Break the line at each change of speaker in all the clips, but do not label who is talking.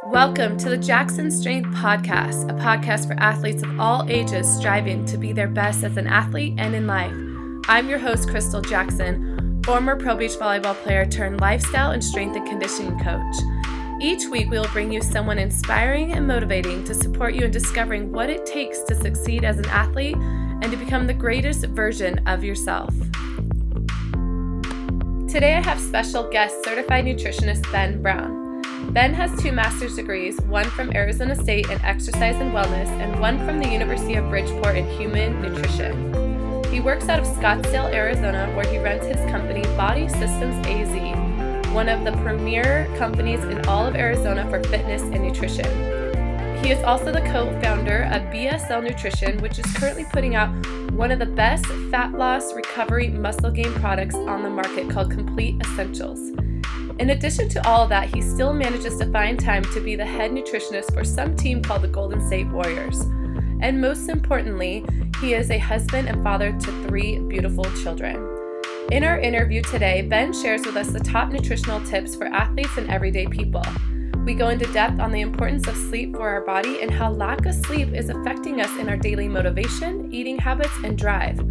Welcome to the Jackson Strength Podcast, a podcast for athletes of all ages striving to be their best as an athlete and in life. I'm your host, Crystal Jackson, former Pro Beach volleyball player turned lifestyle and strength and conditioning coach. Each week, we will bring you someone inspiring and motivating to support you in discovering what it takes to succeed as an athlete and to become the greatest version of yourself. Today, I have special guest certified nutritionist Ben Brown. Ben has 2 master's degrees, one from Arizona State in exercise and wellness, and one from the University of Bridgeport in human nutrition. He works out of Scottsdale, Arizona, where he runs his company, Body Systems AZ, one of the premier companies in all of Arizona for fitness and nutrition. He is also the co-founder of BSL Nutrition, which is currently putting out one of the best fat loss, recovery, muscle gain products on the market called Complete Essentials. In addition to all of that, he still manages to find time to be the head nutritionist for some team called the Golden State Warriors. And most importantly, he is a husband and father to 3 beautiful children. In our interview today, Ben shares with us the top nutritional tips for athletes and everyday people. We go into depth on the importance of sleep for our body and how lack of sleep is affecting us in our daily motivation, eating habits, and drive.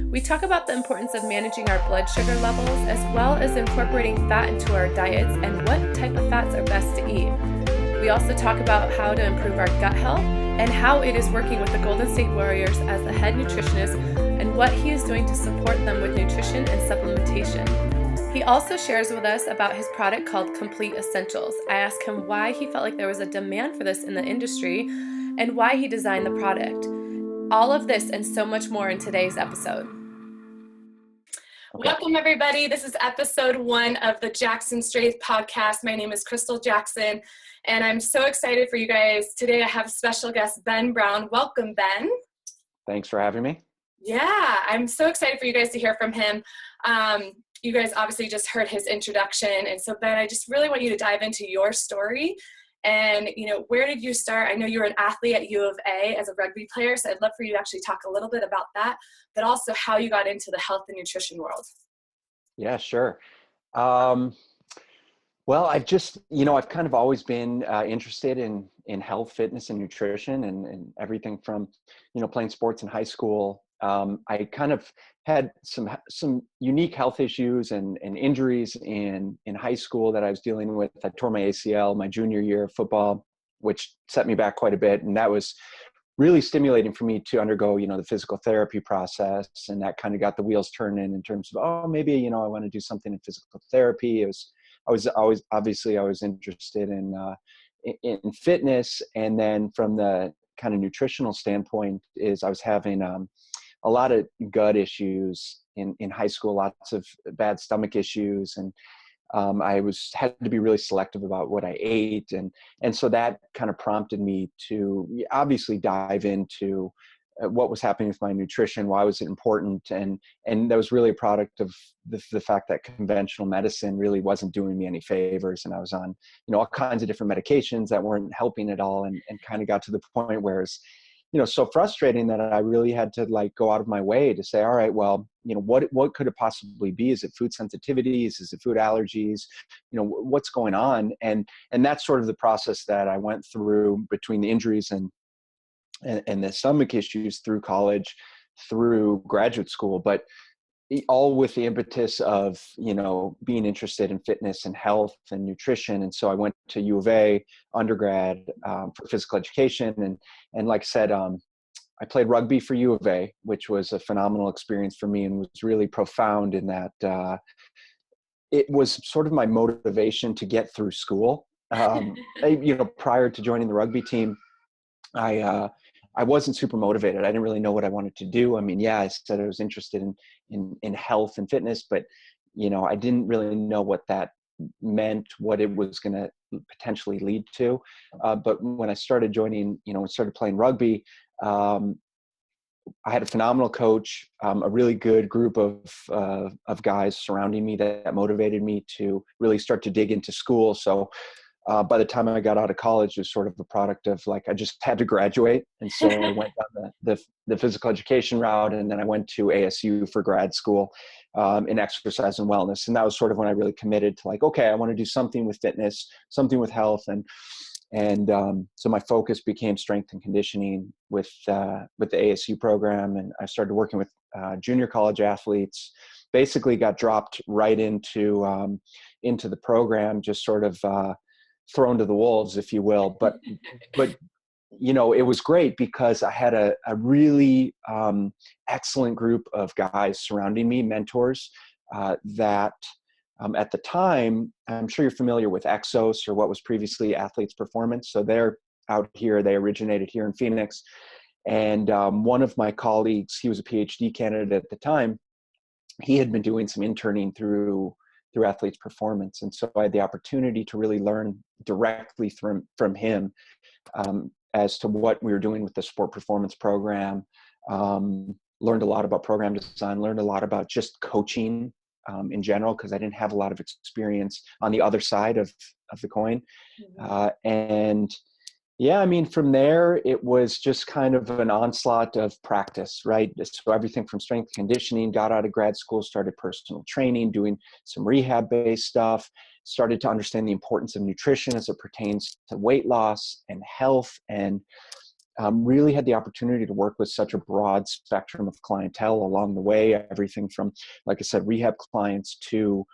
We talk about the importance of managing our blood sugar levels as well as incorporating fat into our diets and what type of fats are best to eat. We also talk about how to improve our gut health and how it is working with the Golden State Warriors as the head nutritionist and what he is doing to support them with nutrition and supplementation. He also shares with us about his product called Complete Essentials. I ask him why he felt like there was a demand for this in the industry and why he designed the product. All of this and so much more in today's episode. Welcome, everybody. This is episode 1 of the Jackson Strength Podcast. My name is Crystal Jackson, and I'm so excited for you guys. Today, I have special guest Ben Brown. Welcome, Ben.
Thanks for having me.
Yeah, I'm so excited for you guys to hear from him. You guys obviously just heard his introduction, and so Ben, I just really want you to dive into your story. And, where did you start? I know you were an athlete at U of A as a rugby player, so I'd love for you to actually talk a little bit about that, but also how you got into the health and nutrition world.
Yeah, sure. Well, I've kind of always been interested in health, fitness, and nutrition and everything from, playing sports in high school. I kind of had some unique health issues and injuries in high school that I was dealing with. I tore my ACL my junior year of football, which set me back quite a bit. And that was really stimulating for me to undergo, the physical therapy process. And that kind of got the wheels turning in terms of, maybe, I want to do something in physical therapy. I was interested in fitness. And then from the kind of nutritional standpoint is I was having, a lot of gut issues in high school, lots of bad stomach issues. And I had to be really selective about what I ate. And so that kind of prompted me to obviously dive into what was happening with my nutrition, why was it important? And that was really a product of the fact that conventional medicine really wasn't doing me any favors. And I was on, all kinds of different medications that weren't helping at all, and kind of got to the point where it's, so frustrating that I really had to go out of my way to say, all right, well, what could it possibly be? Is it food sensitivities? Is it food allergies? What's going on? And that's sort of the process that I went through between the injuries and the stomach issues through college, through graduate school, but all with the impetus of, being interested in fitness and health and nutrition. And so I went to U of A undergrad for physical education. And like I said, I played rugby for U of A, which was a phenomenal experience for me and was really profound in that it was sort of my motivation to get through school. Prior to joining the rugby team, I wasn't super motivated. I didn't really know what I wanted to do. I mean, yeah, I said I was interested in health and fitness, but, I didn't really know what that meant, what it was going to potentially lead to. But when I started joining, started playing rugby, I had a phenomenal coach, a really good group of guys surrounding me that motivated me to really start to dig into school. So by the time I got out of college, it was sort of a product of I just had to graduate. And so I went down the physical education route, and then I went to ASU for grad school in exercise and wellness. And that was sort of when I really committed to okay, I want to do something with fitness, something with health. And And so my focus became strength and conditioning with the ASU program. And I started working with junior college athletes, basically got dropped right into the program, just sort of thrown to the wolves, if you will. But it was great because I had a really excellent group of guys surrounding me, mentors that at the time, I'm sure you're familiar with Exos, or what was previously Athletes Performance. So they're out here, they originated here in Phoenix. And one of my colleagues, he was a PhD candidate at the time, he had been doing some interning through Athletes Performance. And so I had the opportunity to really learn directly from him as to what we were doing with the sport performance program. Learned a lot about program design, learned a lot about just coaching in general, because I didn't have a lot of experience on the other side of the coin. And yeah, I mean, from there, it was just kind of an onslaught of practice, right? So everything from strength conditioning, got out of grad school, started personal training, doing some rehab-based stuff, started to understand the importance of nutrition as it pertains to weight loss and health, and really had the opportunity to work with such a broad spectrum of clientele along the way, everything from, like I said, rehab clients to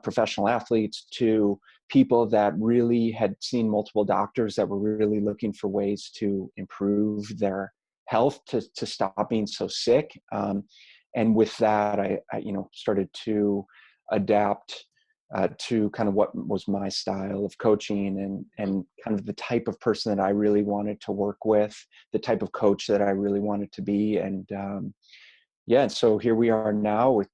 professional athletes to people that really had seen multiple doctors that were really looking for ways to improve their health, to stop being so sick. And with that, I started to adapt to kind of what was my style of coaching and kind of the type of person that I really wanted to work with, the type of coach that I really wanted to be. And and so here we are now with,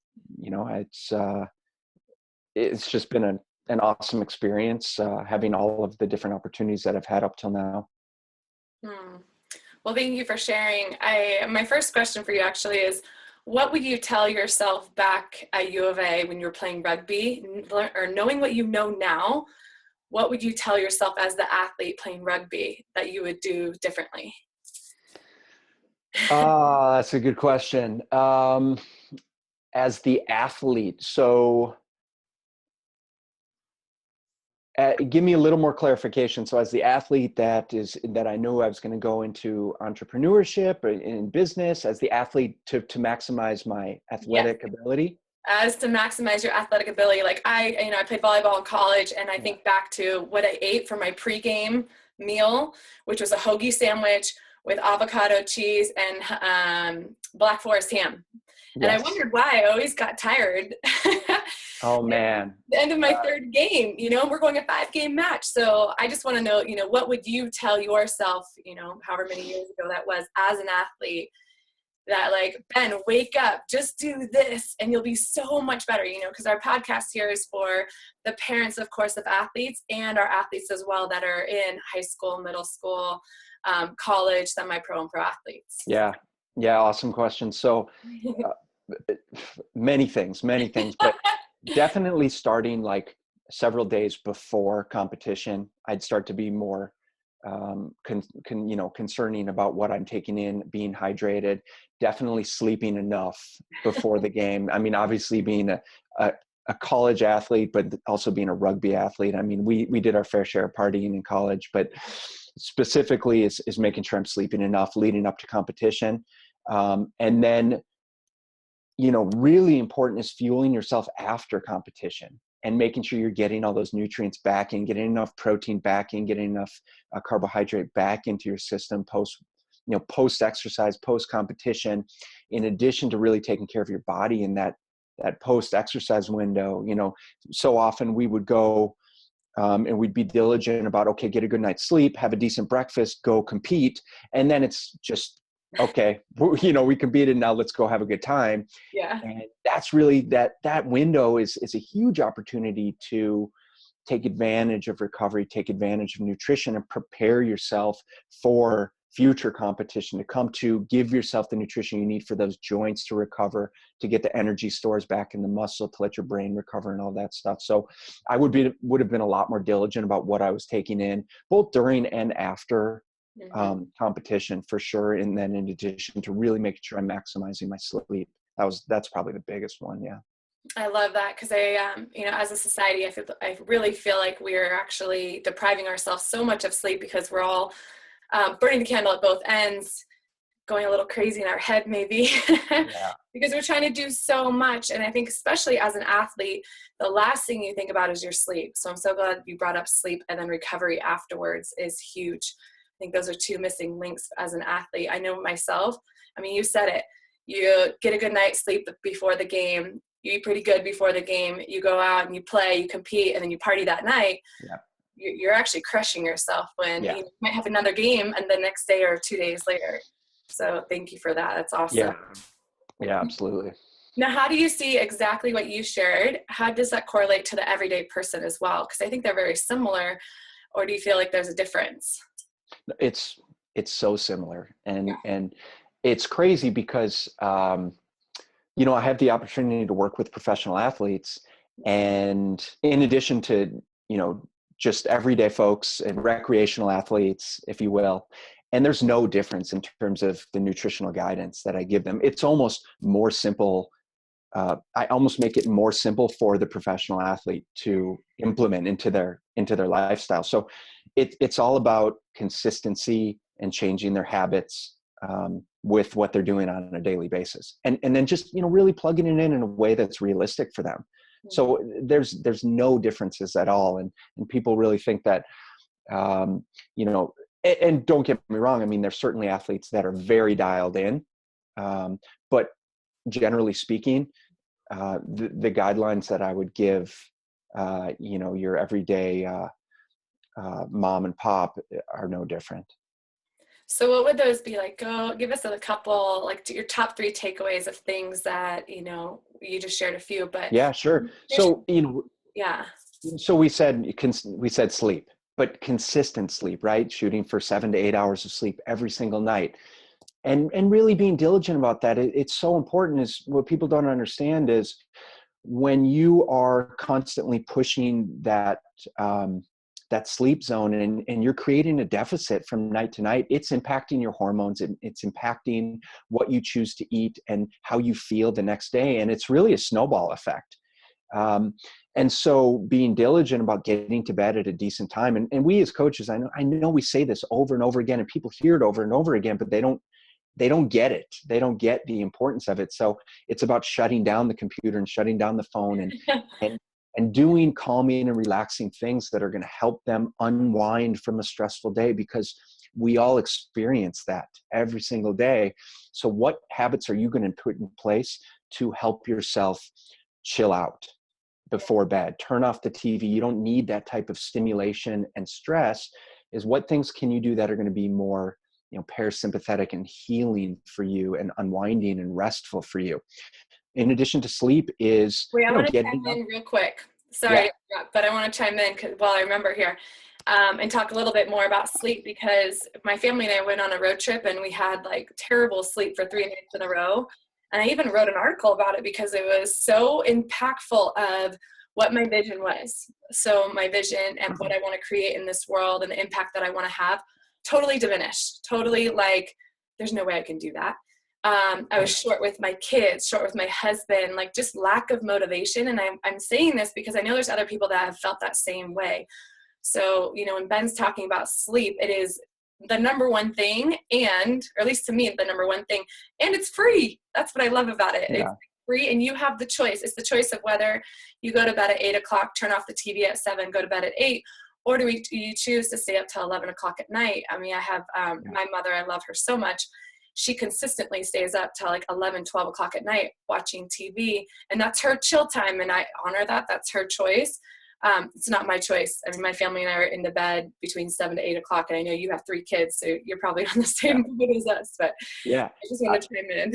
it's just been an awesome experience, having all of the different opportunities that I've had up till now.
Well, thank you for sharing. My first question for you actually is, what would you tell yourself back at U of A when you were playing rugby, or knowing what you know now, what would you tell yourself as the athlete playing rugby that you would do differently?
That's a good question. As the athlete, so give me a little more clarification. So as the athlete that I knew I was going to go into entrepreneurship or in business, as the athlete to maximize my athletic ability.
As to maximize your athletic ability. Like I played volleyball in college, and I think back to what I ate for my pregame meal, which was a hoagie sandwich with avocado cheese and Black Forest ham. Yes. And I wondered why I always got tired.
Oh man.
The end of my third game, we're going a 5-game match. So I just want to know, what would you tell yourself, however many years ago that was, as an athlete, that like, Ben, wake up, just do this and you'll be so much better, because our podcast here is for the parents, of course, of athletes, and our athletes as well that are in high school, middle school, college, semi-pro, and pro athletes.
Yeah. Awesome question. So many things, but definitely starting like several days before competition, I'd start to be more concerning about what I'm taking in, being hydrated, definitely sleeping enough before the game. I mean, obviously being a college athlete, but also being a rugby athlete. I mean, we did our fair share of partying in college, but specifically is making sure I'm sleeping enough leading up to competition. And then, really important is fueling yourself after competition and making sure you're getting all those nutrients back in, getting enough protein back in, getting enough carbohydrate back into your system post exercise, post competition, in addition to really taking care of your body in that post exercise window. So often we would go and we'd be diligent about, okay, get a good night's sleep, have a decent breakfast, go compete. And then it's just, okay, we competed, now let's go have a good time.
Yeah.
And that's really that window is a huge opportunity to take advantage of recovery, take advantage of nutrition, and prepare yourself for future competition, to come to give yourself the nutrition you need for those joints to recover, to get the energy stores back in the muscle, to let your brain recover and all that stuff. So I would have been a lot more diligent about what I was taking in, both during and after competition, for sure. And then in addition to really making sure I'm maximizing my sleep. That's probably the biggest one. Yeah.
I love that because as a society, I really feel like we're actually depriving ourselves so much of sleep because we're all burning the candle at both ends, going a little crazy in our head maybe
Yeah.
because we're trying to do so much. And I think especially as an athlete, the last thing you think about is your sleep. So I'm so glad you brought up sleep, and then recovery afterwards is huge. I think those are two missing links as an athlete. I know myself. I mean, you said it. You get a good night's sleep before the game. You eat pretty good before the game. You go out and you play, you compete, and then you party that night.
Yeah.
You're actually crushing yourself when
Yeah.
you might have another game and the next day or 2 days later. So thank you for that. That's awesome.
Yeah. Yeah, absolutely.
Now, how do you see exactly what you shared? How does that correlate to the everyday person as well? Because I think they're very similar. Or do you feel like there's a difference?
It's so similar, and it's crazy because I have the opportunity to work with professional athletes, and in addition to just everyday folks and recreational athletes, if you will. And there's no difference in terms of the nutritional guidance that I give them. It's almost more simple. I almost make it more simple for the professional athlete to implement into their lifestyle. So it's all about consistency and changing their habits with what they're doing on a daily basis, and then just really plugging it in a way that's realistic for them. So there's no differences at all, and people really think that and don't get me wrong. I mean, there's certainly athletes that are very dialed in, but generally speaking, the guidelines that I would give, your everyday mom and pop are no different.
So what would those be like? Go give us a couple, like your top 3 takeaways of things that, you just shared a few, but
Yeah, sure. So,
yeah.
So we said sleep, but consistent sleep, right? Shooting for 7 to 8 hours of sleep every single night. And really being diligent about that. It's so important. Is what people don't understand is when you are constantly pushing that sleep zone, and you're creating a deficit from night to night, it's impacting your hormones, and it's impacting what you choose to eat and how you feel the next day. And it's really a snowball effect. And so being diligent about getting to bed at a decent time, and we as coaches, I know we say this over and over again, and people hear it over and over again, but they don't get it. They don't get the importance of it. So it's about shutting down the computer and shutting down the phone and doing calming and relaxing things that are going to help them unwind from a stressful day, because we all experience that every single day. So what habits are you going to put in place to help yourself chill out before bed? Turn off the TV. You don't need that type of stimulation and stress. Is what things can you do that are going to be more parasympathetic and healing for you, and unwinding and restful for you? In addition to sleep is
Wait, I want to chime in real quick. Sorry, but I want to chime in while I remember here, and talk a little bit more about sleep, because my family and I went on a road trip and we had like terrible sleep for 3 nights in a row. And I even wrote an article about it because it was so impactful of what my vision was. So my vision and what I want to create in this world and the impact that I want to have totally diminished. Totally like, there's no way I can do that. I was short with my kids, short with my husband, like just lack of motivation. And I'm saying this because I know there's other people that have felt that same way. So, when Ben's talking about sleep, it is the number one thing, or at least to me, the number one ththing, and it's free. That's what I love about it. Yeah. It's free, and you have the choice. It's the choice of whether you go to bed at 8 o'clock, turn off the TV at 7, go to bed at 8, or do you choose to stay up till 11 o'clock at night? I mean, I have my mother, I love her so much. She consistently stays up till like 11, 12 o'clock at night watching TV, and that's her chill time, and I honor that. That's her choice. It's not my choice. I mean, my family and I are into bed between 7 to 8 o'clock, and I know you have 3 kids, so you're probably on the same boat as us, but
yeah,
I just want to chime in.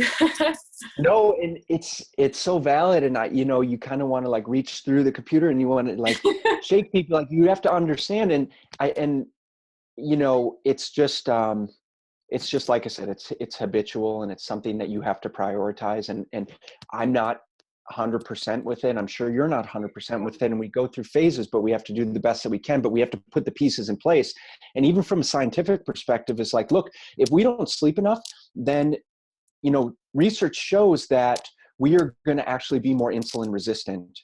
No, and it's so valid. And you kind of want to like reach through the computer and you want to like shake people. Like, you have to understand. And it's just like I said, it's habitual, and it's something that you have to prioritize. And I'm not 100% with it. I'm sure you're not 100% with it. And we go through phases, but we have to do the best that we can, but we have to put the pieces in place. And even from a scientific perspective, it's like, look, if we don't sleep enough, then, research shows that we are going to actually be more insulin resistant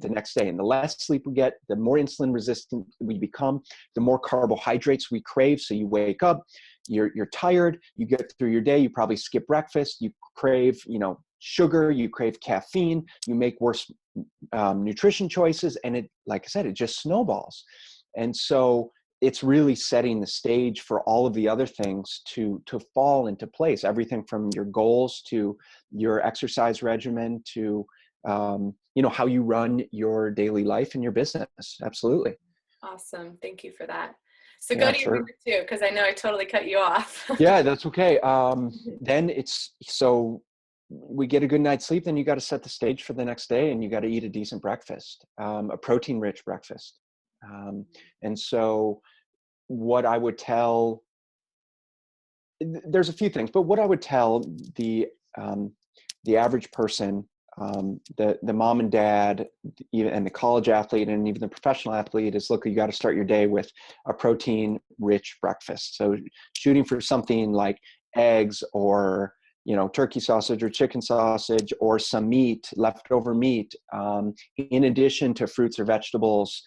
the next day. And the less sleep we get, the more insulin resistant we become, the more carbohydrates we crave. So you wake up, you're tired, you get through your day, you probably skip breakfast, you crave, sugar, you crave caffeine, you make worse nutrition choices, and it, like I said, it just snowballs. And so it's really setting the stage for all of the other things to fall into place. Everything from your goals to your exercise regimen to how you run your daily life and your business. Absolutely.
Awesome. Thank you for that. So
Yeah,
go to your
sure.
number two, because I know I totally cut you off.
Yeah, that's okay. Then so we get a good night's sleep, then you got to set the stage for the next day, and you got to eat a decent breakfast, a protein-rich breakfast. And so what I would tell, there's a few things, but what I would tell the average person, the mom and dad, and the college athlete, and even the professional athlete is, look, you got to start your day with a protein-rich breakfast. So shooting for something like eggs or turkey sausage or chicken sausage or some meat, leftover meat, in addition to fruits or vegetables,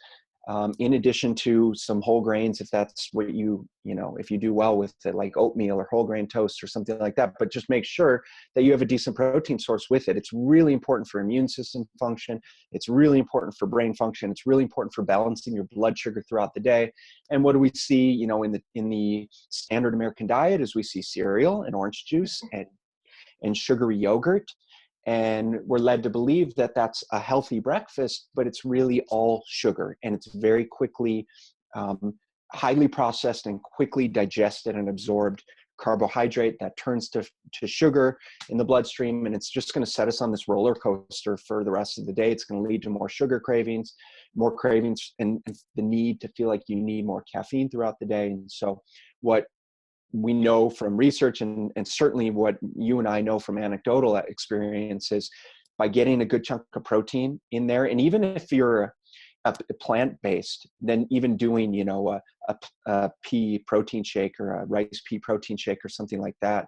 in addition to some whole grains, if that's what if you do well with it, like oatmeal or whole grain toast or something like that. But just make sure that you have a decent protein source with it. It's really important for immune system function. It's really important for brain function. It's really important for balancing your blood sugar throughout the day. And what do we see, in the standard American diet is we see cereal and orange juice and sugary yogurt. And we're led to believe that that's a healthy breakfast, but it's really all sugar. And it's very quickly, highly processed and quickly digested and absorbed carbohydrate that turns to sugar in the bloodstream. And it's just going to set us on this roller coaster for the rest of the day. It's going to lead to more sugar cravings, and the need to feel like you need more caffeine throughout the day. And so what we know from research, and certainly what you and I know from anecdotal experiences, by getting a good chunk of protein in there, and even if you're a plant-based, then even doing a pea protein shake or a rice pea protein shake or something like that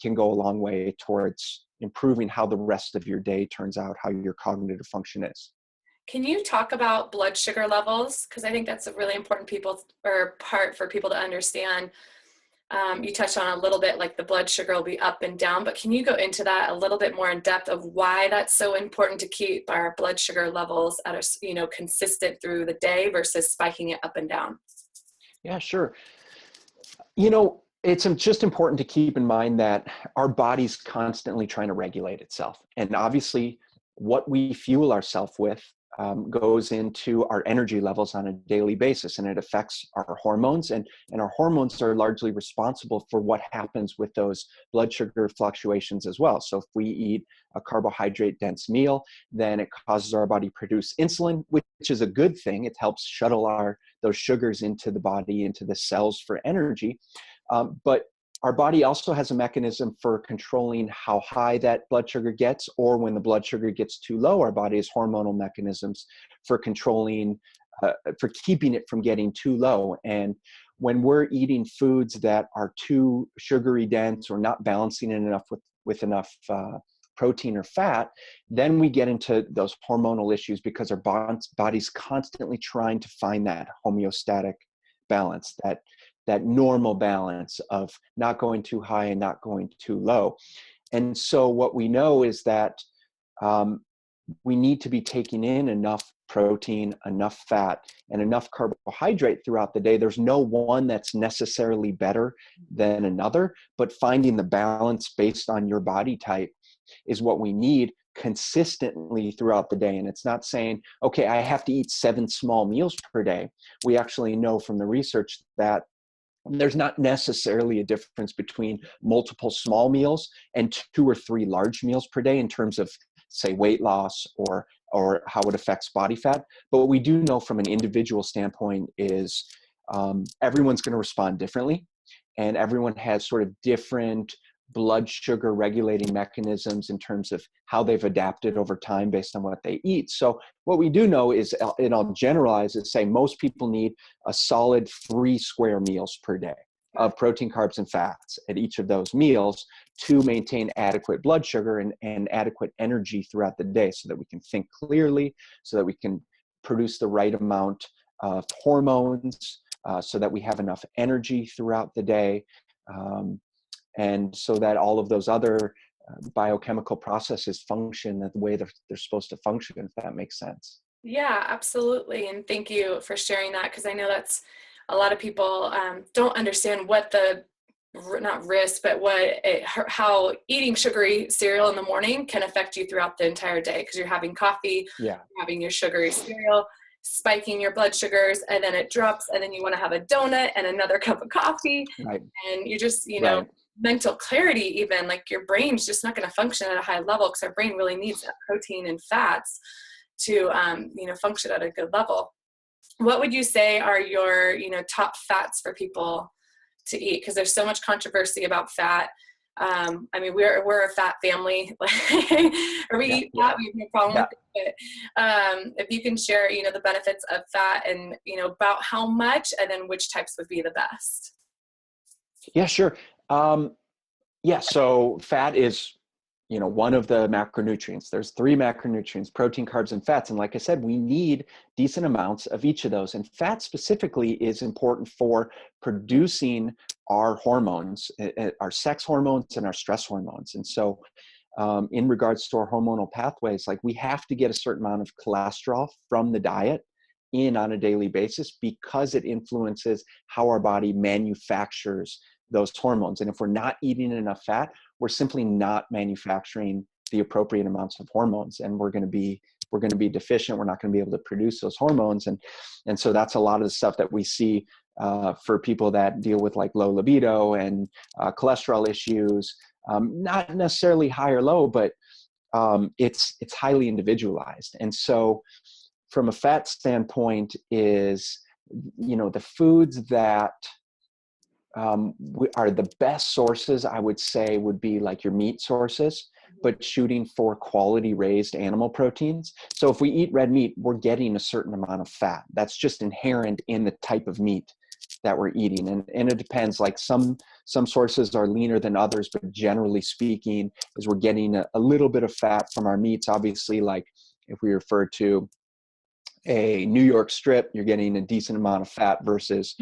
can go a long way towards improving how the rest of your day turns out, how your cognitive function is.
Can you talk about blood sugar levels? Because I think that's a really important part for people to understand. You touched on a little bit, like the blood sugar will be up and down, but can you go into that a little bit more in depth of why that's so important to keep our blood sugar levels at a, consistent through the day versus spiking it up and down?
Yeah, sure. It's just important to keep in mind that our body's constantly trying to regulate itself. And obviously what we fuel ourselves with goes into our energy levels on a daily basis, and it affects our hormones, and our hormones are largely responsible for what happens with those blood sugar fluctuations as well. So if we eat a carbohydrate dense meal, then it causes our body to produce insulin, which is a good thing. It helps shuttle those sugars into the body, into the cells for energy. But our body also has a mechanism for controlling how high that blood sugar gets, or when the blood sugar gets too low, our body has hormonal mechanisms for controlling, for keeping it from getting too low. And when we're eating foods that are too sugary dense or not balancing it enough with enough protein or fat, then we get into those hormonal issues because our body's constantly trying to find that homeostatic balance, that normal balance of not going too high and not going too low. And so what we know is that we need to be taking in enough protein, enough fat, and enough carbohydrate throughout the day. There's no one that's necessarily better than another, but finding the balance based on your body type is what we need consistently throughout the day. And it's not saying, okay, I have to eat 7 small meals per day. We actually know from the research that there's not necessarily a difference between multiple small meals and 2 or 3 large meals per day in terms of, say, weight loss or how it affects body fat. But what we do know from an individual standpoint is everyone's going to respond differently, and everyone has sort of different blood sugar regulating mechanisms in terms of how they've adapted over time based on what they eat. So what we do know is, and I'll generalize it, say most people need a solid 3 square meals per day. of protein, carbs, and fats at each of those meals to maintain adequate blood sugar and adequate energy throughout the day so that we can think clearly, so that we can produce the right amount of hormones, so that we have enough energy throughout the day, and so that all of those other biochemical processes function the way they're supposed to function, if that makes sense.
Yeah, absolutely. And thank you for sharing that, because I know that's a lot of people don't understand what the, not risk, but how eating sugary cereal in the morning can affect you throughout the entire day, because you're having coffee,
Yeah.
you're having your sugary cereal, spiking your blood sugars, and then it drops, and then you want to have a donut and another cup of coffee.
Right.
And you just,
Right.
mental clarity, even like your brain's just not going to function at a high level, because our brain really needs that protein and fats to function at a good level. What would you say are your top fats for people to eat? Because there's so much controversy about fat. I mean, we're a fat family, or we eat fat. We have no problem with it. But if you can share, the benefits of fat, and about how much, and then which types would be the best.
Yeah, sure. So fat is, one of the macronutrients. There's 3 macronutrients: protein, carbs, and fats. And like I said, we need decent amounts of each of those. And fat specifically is important for producing our hormones, our sex hormones and our stress hormones. And so in regards to our hormonal pathways, like, we have to get a certain amount of cholesterol from the diet in on a daily basis, because it influences how our body manufactures those hormones. And if we're not eating enough fat, we're simply not manufacturing the appropriate amounts of hormones, and we're going to be deficient. We're not going to be able to produce those hormones. And so that's a lot of the stuff that we see for people that deal with like low libido and cholesterol issues, not necessarily high or low, but it's highly individualized. And so from a fat standpoint is, the foods that are the best sources, I would say, would be like your meat sources, but shooting for quality raised animal proteins. So if we eat red meat, we're getting a certain amount of fat. That's just inherent in the type of meat that we're eating. And it depends, like some sources are leaner than others, but generally speaking, is we're getting a little bit of fat from our meats. Obviously, like if we refer to a New York strip, you're getting a decent amount of fat versus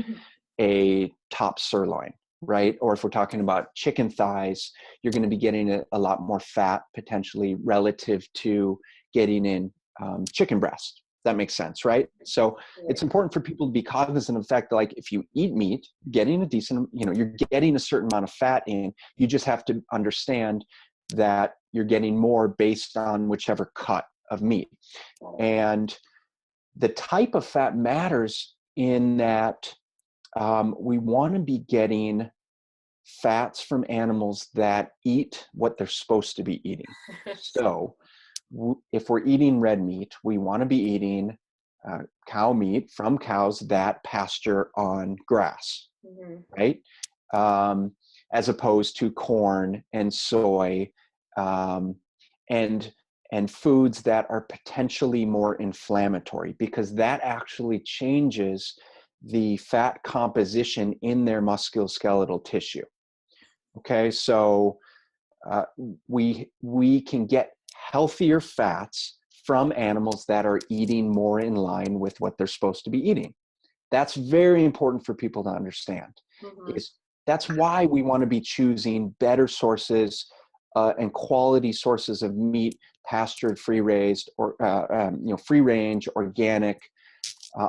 a top sirloin, right? Or if we're talking about chicken thighs, you're going to be getting a lot more fat potentially relative to getting in chicken breast. That makes sense, right? So it's important for people to be cognizant of the fact that, like, if you eat meat, getting a decent, you're getting a certain amount of fat in, you just have to understand that you're getting more based on whichever cut of meat. And the type of fat matters in that we want to be getting fats from animals that eat what they're supposed to be eating. So if we're eating red meat, we want to be eating cow meat from cows that pasture on grass, right? As opposed to corn and soy and foods that are potentially more inflammatory, because that actually changes the fat composition in their musculoskeletal tissue. Okay, so we can get healthier fats from animals that are eating more in line with what they're supposed to be eating. That's very important for people to understand. That's why we want to be choosing better sources and quality sources of meat, pastured, free-raised, or free-range, organic,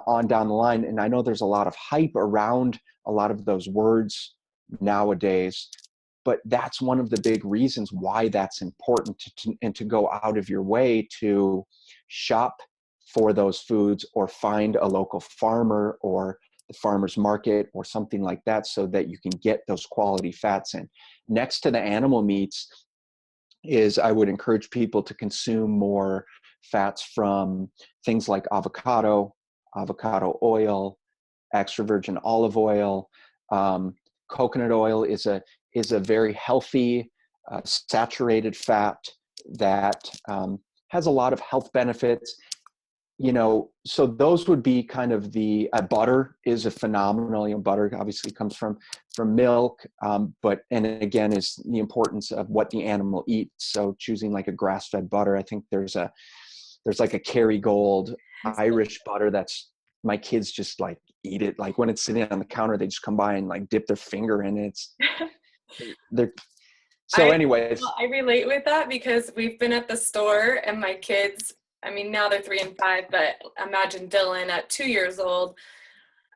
on down the line. And I know there's a lot of hype around a lot of those words nowadays, but that's one of the big reasons why that's important to go out of your way to shop for those foods, or find a local farmer or the farmer's market or something like that, so that you can get those quality fats in. Next to the animal meats is, I would encourage people to consume more fats from things like avocado oil, extra virgin olive oil. Coconut oil is a very healthy, saturated fat that has a lot of health benefits. so those would be kind of the butter is a phenomenal, butter obviously comes from milk, but, and again, is the importance of what the animal eats. So choosing like a grass-fed butter, I think there's like a Kerrygold Irish butter that's, my kids just like eat it. Like when it's sitting on the counter, they just come by and like dip their finger in it. They're, so anyways.
I relate with that because we've been at the store and my kids, I mean, now they're 3 and 5, but imagine Dylan at 2 years old.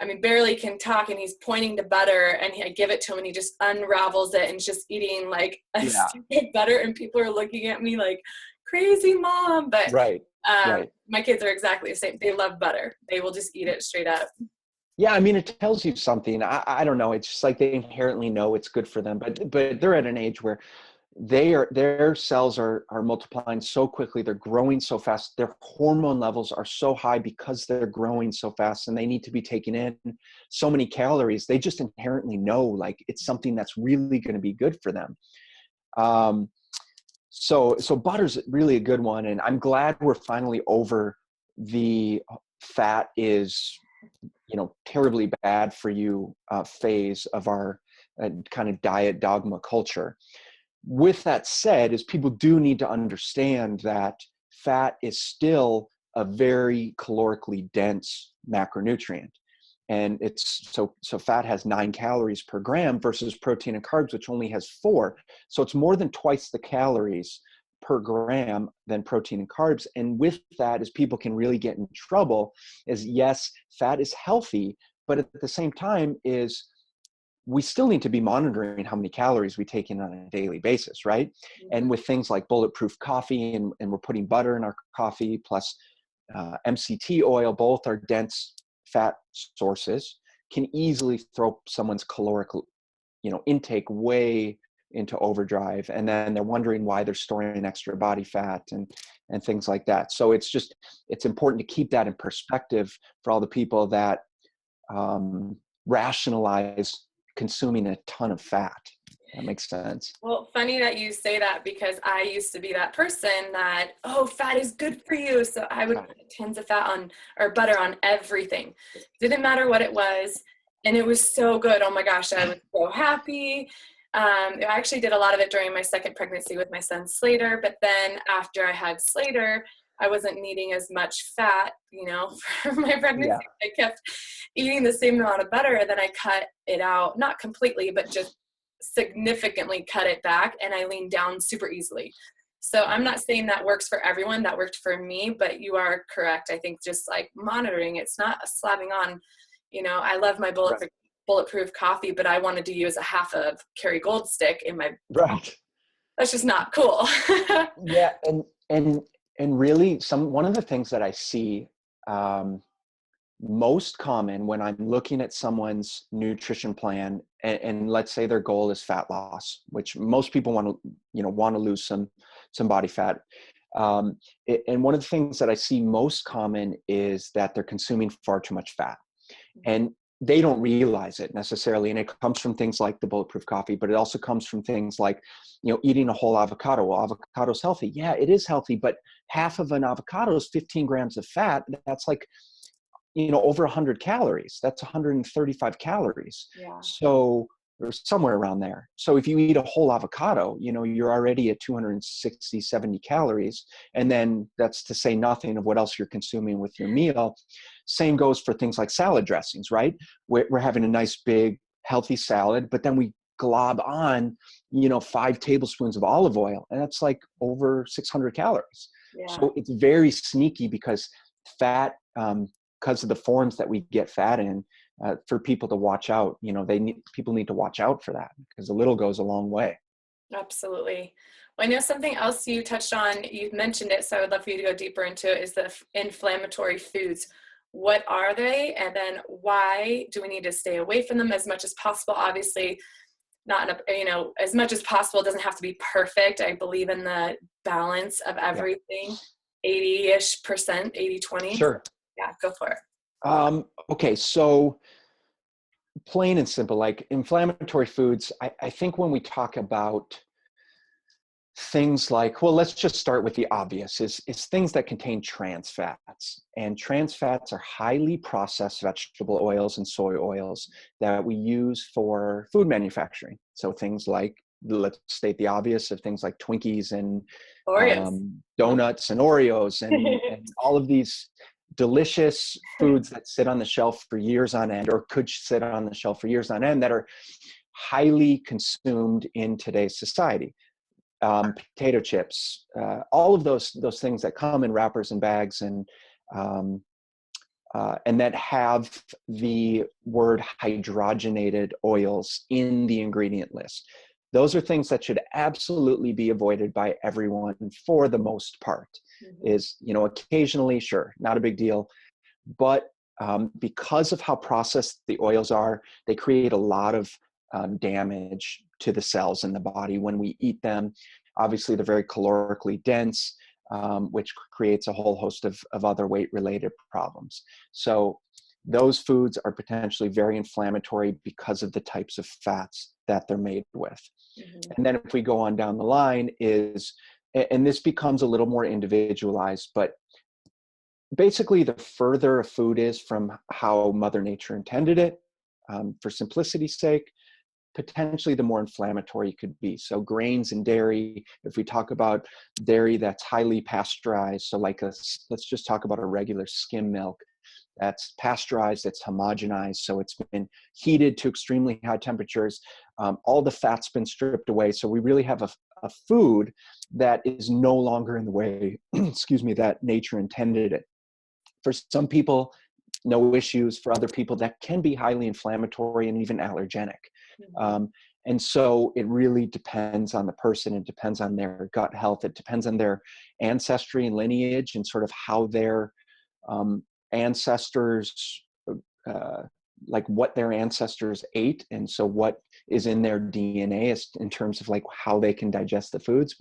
I mean, barely can talk, and he's pointing to butter, and I give it to him, and he just unravels it and is just eating like a stick of butter, and people are looking at me like, crazy mom. But
right.
My kids are exactly the same. They love butter. They will just eat it straight up.
Yeah, I mean, it tells you something. I don't know. It's just like they inherently know it's good for them, but they're at an age where their cells are multiplying so quickly. They're growing so fast. Their hormone levels are so high because they're growing so fast, and they need to be taking in so many calories. They just inherently know like it's something that's really going to be good for them. So butter's really a good one. And I'm glad we're finally over the fat is, terribly bad for you phase of our kind of diet dogma culture. With that said, is people do need to understand that fat is still a very calorically dense macronutrient. And it's so fat has 9 calories per gram versus protein and carbs, which only has 4. So it's more than twice the calories per gram than protein and carbs. And with that, as people can really get in trouble, is yes, fat is healthy, but at the same time is we still need to be monitoring how many calories we take in on a daily basis, right? Mm-hmm. And with things like bulletproof coffee, and we're putting butter in our coffee, plus MCT oil, both are dense fat sources, can easily throw someone's caloric, intake way into overdrive. And then they're wondering why they're storing extra body fat and things like that. So it's important to keep that in perspective for all the people that rationalize consuming a ton of fat. That makes sense.
Well, funny that you say that, because I used to be that person that, fat is good for you. So I would put tons of fat on, or butter on everything. Didn't matter what it was. And it was so good. Oh my gosh, I was so happy. I actually did a lot of it during my second pregnancy with my son Slater. But then after I had Slater, I wasn't needing as much fat, for my pregnancy. Yeah. I kept eating the same amount of butter, and then I cut it out, not completely, but just significantly cut it back, and I leaned down super easily. So I'm not saying that works for everyone. That worked for me, but you are correct. I think just like monitoring, it's not a slapping on, I love my bulletproof coffee, but I wanted to use a half of Kerrygold stick in my, that's just not cool.
Yeah. And really one of the things that I see most common when I'm looking at someone's nutrition plan, and let's say their goal is fat loss, which most people want to lose some body fat. And one of the things that I see most common is that they're consuming far too much fat, and they don't realize it necessarily. And it comes from things like the bulletproof coffee, but it also comes from things like, eating a whole avocado. Well, avocado's healthy. Yeah, it is healthy, but half of an avocado is 15 grams of fat. That's like, over 100 calories. That's 135 calories. Yeah. So there's somewhere around there. So if you eat a whole avocado, you're already at 260, 70 calories. And then that's to say nothing of what else you're consuming with your meal. Same goes for things like salad dressings, right? We're having a nice big healthy salad, but then we glob on, 5 tablespoons of olive oil, and that's like over 600 calories. Yeah. So it's very sneaky, because fat, because of the forms that we get fat in, for people to watch out. People need to watch out for that, because a little goes a long way.
Absolutely. Well, I know something else you touched on, you mentioned it, so I would love for you to go deeper into it, is the inflammatory foods. What are they? And then why do we need to stay away from them as much as possible? Obviously, not as much as possible. It doesn't have to be perfect. I believe in the balance of everything. 80-ish%, 80-20.
Sure.
Yeah, go for it.
Okay, so plain and simple, like inflammatory foods, I think when we talk about things like, well, let's just start with the obvious, is things that contain trans fats. And trans fats are highly processed vegetable oils and soy oils that we use for food manufacturing. So things like, let's state the obvious, of things like Twinkies and
Oreos.
donuts and Oreos and all of these delicious foods that sit on the shelf for years on end, or could sit on the shelf for years on end, that are highly consumed in today's society. Potato chips, all of those things that come in wrappers and bags, and that have the word hydrogenated oils in the ingredient list. Those are things that should absolutely be avoided by everyone for the most part. Mm-hmm. Is, occasionally, sure, not a big deal, but because of how processed the oils are, they create a lot of damage to the cells in the body when we eat them. Obviously, they're very calorically dense, which creates a whole host of other weight-related problems. So those foods are potentially very inflammatory because of the types of fats that they're made with. Mm-hmm. And then if we go on down the line and this becomes a little more individualized, but basically the further a food is from how Mother Nature intended it, for simplicity's sake, potentially the more inflammatory it could be. So grains and dairy, if we talk about dairy that's highly pasteurized, so like let's just talk about a regular skim milk that's pasteurized, it's homogenized, so it's been heated to extremely high temperatures, all the fat's been stripped away, so we really have a food that is no longer in the way, excuse me, that nature intended it. For some people, no issues. For other people, that can be highly inflammatory and even allergenic. Mm-hmm. And so it really depends on the person. It depends on their gut health. It depends on their ancestry and lineage, and sort of how their ancestors, like what their ancestors ate. And so what is in their DNA is in terms of like how they can digest the foods.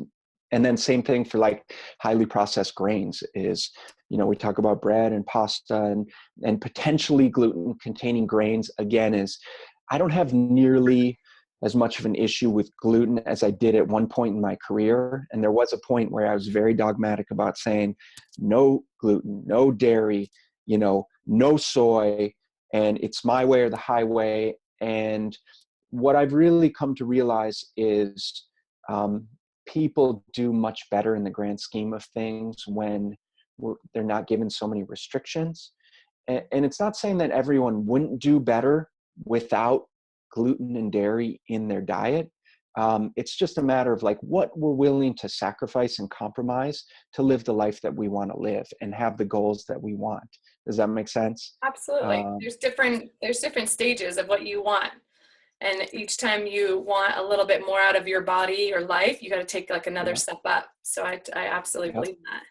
And then same thing for like highly processed grains is, we talk about bread and pasta and potentially gluten containing grains. Again, I don't have nearly as much of an issue with gluten as I did at one point in my career. And there was a point where I was very dogmatic about saying no gluten, no dairy, no soy, and it's my way or the highway. And what I've really come to realize is people do much better in the grand scheme of things when they're not given so many restrictions. And it's not saying that everyone wouldn't do better without gluten and dairy in their diet. It's just a matter of like what we're willing to sacrifice and compromise to live the life that we want to live and have the goals that we want. Does that make sense?
Absolutely. There's different stages of what you want. And each time you want a little bit more out of your body or life, you got to take like another step up. So I absolutely believe that.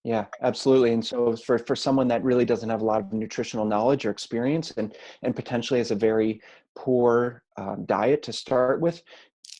Yeah, absolutely. And so for someone that really doesn't have a lot of nutritional knowledge or experience and potentially has a very poor diet to start with,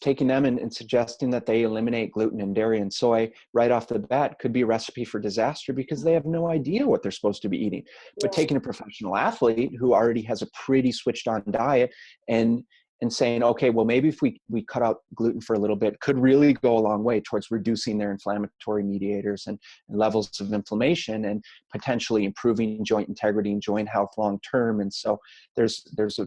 taking them and suggesting that they eliminate gluten and dairy and soy right off the bat could be a recipe for disaster because they have no idea what they're supposed to be eating. But taking a professional athlete who already has a pretty switched on diet and saying, okay, well, maybe if we cut out gluten for a little bit, could really go a long way towards reducing their inflammatory mediators and levels of inflammation and potentially improving joint integrity and joint health long-term. And so there's a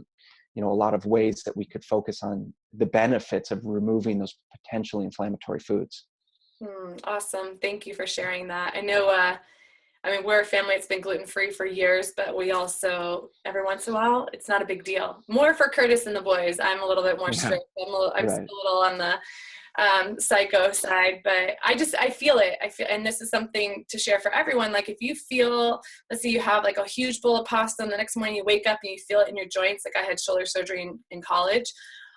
lot of ways that we could focus on the benefits of removing those potentially inflammatory foods.
Awesome. Thank you for sharing that. I know, we're a family that's been gluten-free for years, but we also, every once in a while, it's not a big deal. More for Curtis and the boys. I'm a little bit more strict. I'm still a little on the psycho side, but I feel it. And this is something to share for everyone. Like if you feel, let's say you have like a huge bowl of pasta and the next morning you wake up and you feel it in your joints. Like I had shoulder surgery in college.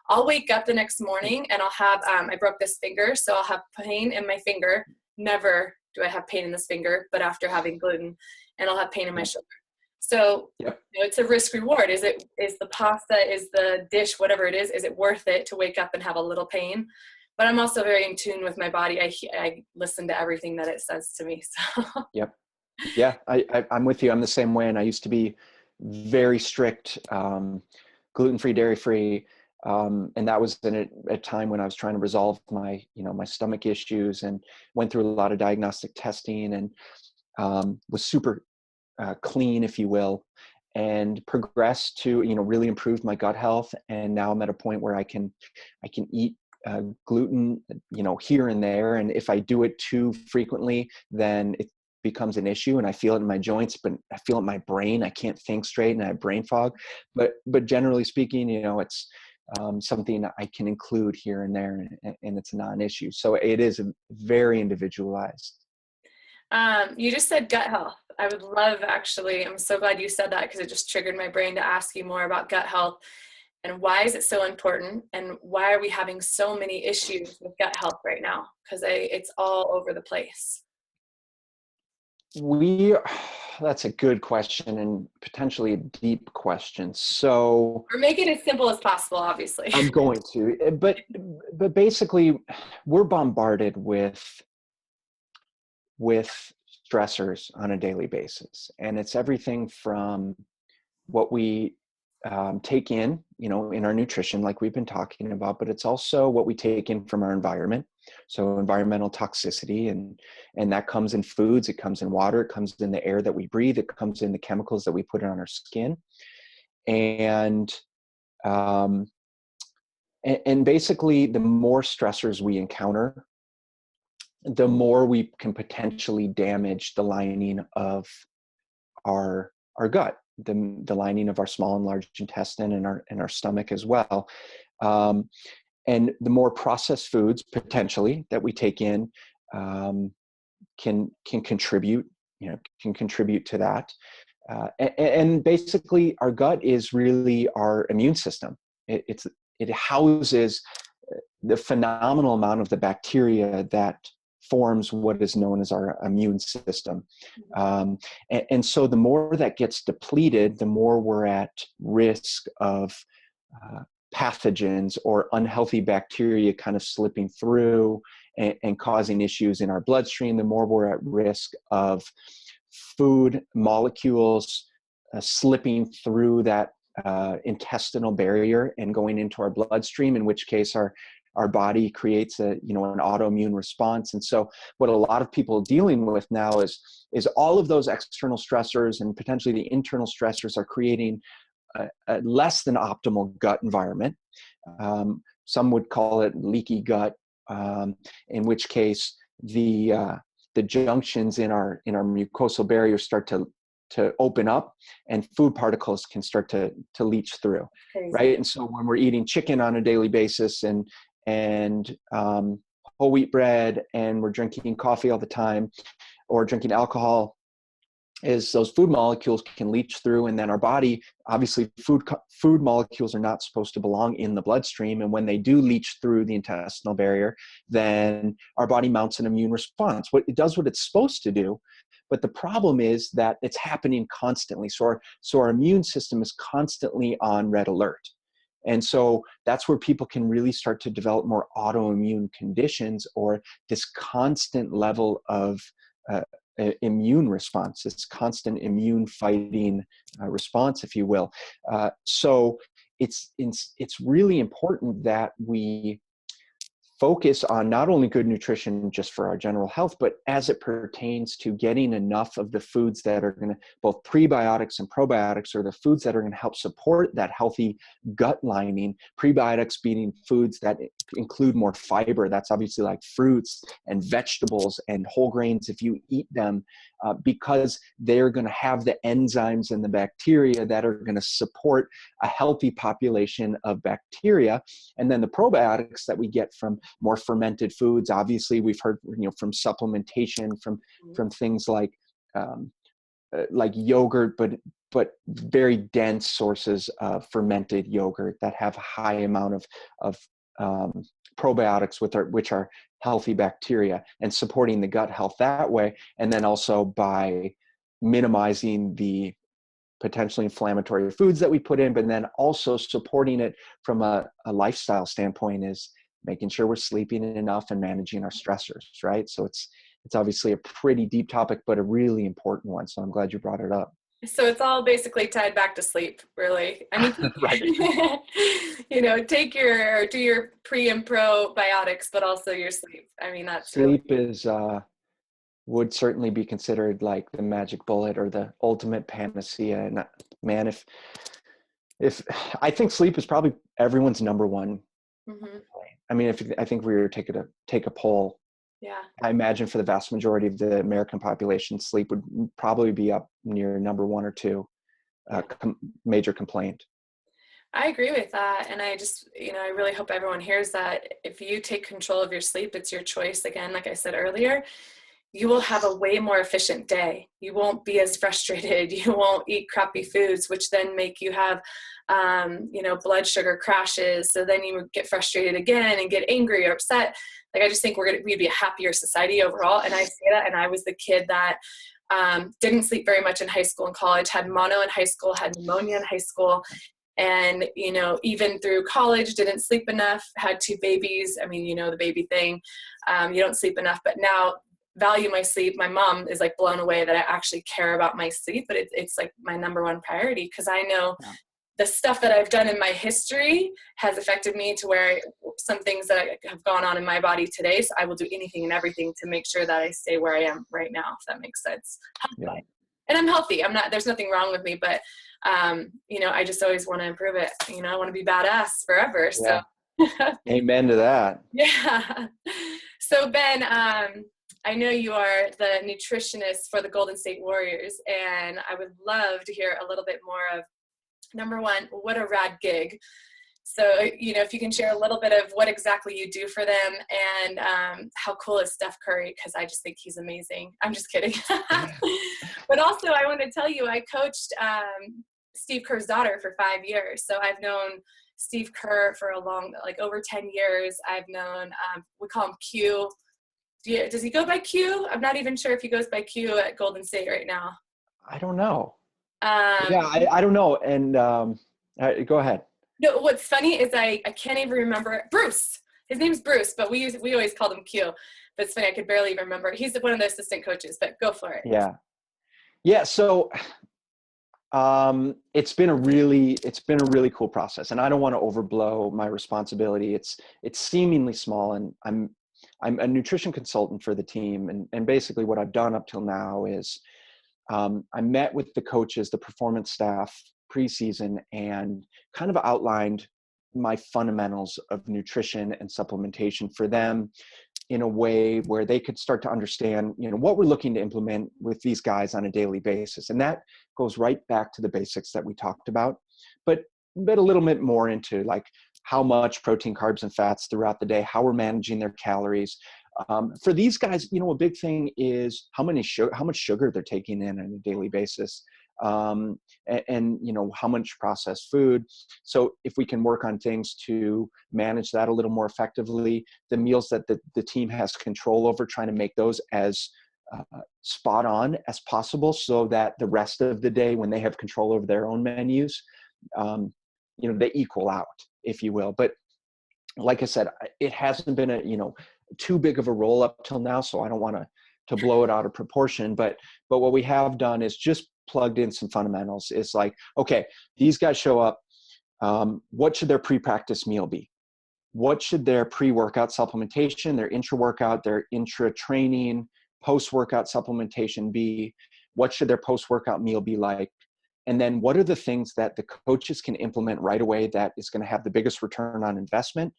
I'll wake up the next morning and I'll have, I broke this finger. So I'll have pain in my finger. Never do I have pain in this finger, but after having gluten, and I'll have pain in my shoulder. So it's a risk reward. Is the pasta, is the dish, whatever it is it worth it to wake up and have a little pain? But I'm also very in tune with my body. I listen to everything that it says to me. So.
Yep. Yeah, I'm with you. I'm the same way. And I used to be very strict, gluten-free, dairy-free. And that was in a time when I was trying to resolve my, my stomach issues, and went through a lot of diagnostic testing, and was super clean, if you will, and progressed to, really improve my gut health. And now I'm at a point where I can eat gluten, here and there. And if I do it too frequently, then it becomes an issue, and I feel it in my joints, but I feel it in my brain. I can't think straight and I have brain fog. But generally speaking, it's something I can include here and there, and it's a non-issue. So it is very individualized.
You just said gut health. I would love, actually, I'm so glad you said that, because it just triggered my brain to ask you more about gut health, and why is it so important, and why are we having so many issues with gut health right now? Because it's all over the place.
That's a good question, and potentially a deep question. So
Or make it as simple as possible, obviously.
I'm going to, but basically we're bombarded with stressors on a daily basis. And it's everything from what we take in, in our nutrition, like we've been talking about, but it's also what we take in from our environment. So environmental toxicity, and that comes in foods, it comes in water, it comes in the air that we breathe, it comes in the chemicals that we put on our skin. And basically, the more stressors we encounter, the more we can potentially damage the lining of our gut, the lining of our small and large intestine, and our stomach as well. And the more processed foods potentially that we take in can contribute to that. And basically, our gut is really our immune system. It houses the phenomenal amount of the bacteria that forms what is known as our immune system. And so the more that gets depleted, the more we're at risk of pathogens or unhealthy bacteria kind of slipping through and causing issues in our bloodstream. The more we're at risk of food molecules slipping through that intestinal barrier and going into our bloodstream, in which case our body creates an autoimmune response. And so what a lot of people are dealing with now is all of those external stressors, and potentially the internal stressors, are creating a less than optimal gut environment. Some would call it leaky gut, in which case the junctions in our mucosal barrier start to open up, and food particles can start to leach through.
Crazy.
Right? And so when we're eating chicken on a daily basis and whole wheat bread, and we're drinking coffee all the time, or drinking alcohol, is those food molecules can leach through, and then our body, obviously food molecules are not supposed to belong in the bloodstream, and when they do leach through the intestinal barrier, then our body mounts an immune response. It does what it's supposed to do, but the problem is that it's happening constantly. So our immune system is constantly on red alert. And so that's where people can really start to develop more autoimmune conditions, or this constant level of immune response, this constant immune fighting response, if you will. So it's really important that we focus on not only good nutrition just for our general health, but as it pertains to getting enough of the foods that are going to, both prebiotics and probiotics, are the foods that are going to help support that healthy gut lining. Prebiotics being foods that include more fiber. That's obviously like fruits and vegetables and whole grains if you eat them, because they're going to have the enzymes and the bacteria that are going to support a healthy population of bacteria. And then the probiotics that we get from more fermented foods. Obviously, we've heard, from supplementation, from things like yogurt, but very dense sources of fermented yogurt that have a high amount of probiotics, which are healthy bacteria, and supporting the gut health that way. And then also by minimizing the potentially inflammatory foods that we put in, but then also supporting it from a lifestyle standpoint is making sure we're sleeping enough and managing our stressors, right? So it's obviously a pretty deep topic, but a really important one. So I'm glad you brought it up.
So it's all basically tied back to sleep, really. I mean,
Right.
do your pre and probiotics, but also your sleep. I mean, that's really,
Sleep is would certainly be considered like the magic bullet or the ultimate panacea. And man, if I think sleep is probably everyone's number one.
hmm
I mean, if I think we were to take a poll,
yeah.
I imagine for the vast majority of the American population, sleep would probably be up near number one or two
Yeah.
major complaint.
I agree with that. And I just, I really hope everyone hears that if you take control of your sleep, it's your choice. Again, like I said earlier, you will have a way more efficient day. You won't be as frustrated. You won't eat crappy foods, which then make you have, blood sugar crashes. So then you would get frustrated again and get angry or upset. Like, I just think we'd be a happier society overall. And I say that, and I was the kid that didn't sleep very much in high school and college, had mono in high school, had pneumonia in high school. And, even through college, didn't sleep enough, had 2 babies. I mean, the baby thing, you don't sleep enough, but now value my sleep. My mom is like blown away that I actually care about my sleep, but it's like my number one priority, because I know the stuff that I've done in my history has affected me to where some things that have gone on in my body today. So I will do anything and everything to make sure that I stay where I am right now, if that makes sense.
Yeah.
And I'm healthy. There's nothing wrong with me, but, I just always want to improve it. I want to be badass forever. So
Amen to that.
yeah. So Ben, I know you are the nutritionist for the Golden State Warriors, and I would love to hear a little bit more of, number one, what a rad gig. So, if you can share a little bit of what exactly you do for them, and how cool is Steph Curry, because I just think he's amazing. I'm just kidding. But also, I want to tell you, I coached Steve Kerr's daughter for 5 years. So I've known Steve Kerr for over 10 years. I've known, we call him Q. Does he go by Q? I'm not even sure if he goes by Q at Golden State right now.
I don't know. I don't know. And go ahead.
No, what's funny is I can't even remember Bruce. His name's Bruce, but we always called him Q. But it's funny, I could barely even remember. He's one of the assistant coaches, but go for it.
Yeah. So it's been a really cool process, and I don't want to overblow my responsibility. It's seemingly small, and I'm a nutrition consultant for the team. And basically what I've done up till now is I met with the coaches, the performance staff preseason, and kind of outlined my fundamentals of nutrition and supplementation for them in a way where they could start to understand, what we're looking to implement with these guys on a daily basis. And that goes right back to the basics that we talked about, but a little bit more into like how much protein, carbs, and fats throughout the day, how we're managing their calories. For these guys, a big thing is how much sugar they're taking in on a daily basis, and how much processed food. So if we can work on things to manage that a little more effectively, the meals that the team has control over, trying to make those as spot on as possible, so that the rest of the day, when they have control over their own menus, they equal out, if you will. But like I said, it hasn't been too big of a roll up till now, so I don't want to blow it out of proportion. But what we have done is just plugged in some fundamentals. It's like, okay, these guys show up. What should their pre-practice meal be? What should their pre-workout supplementation, their intra-workout, their intra-training, post-workout supplementation be? What should their post-workout meal be like? And then what are the things that the coaches can implement right away that is going to have the biggest return on investment,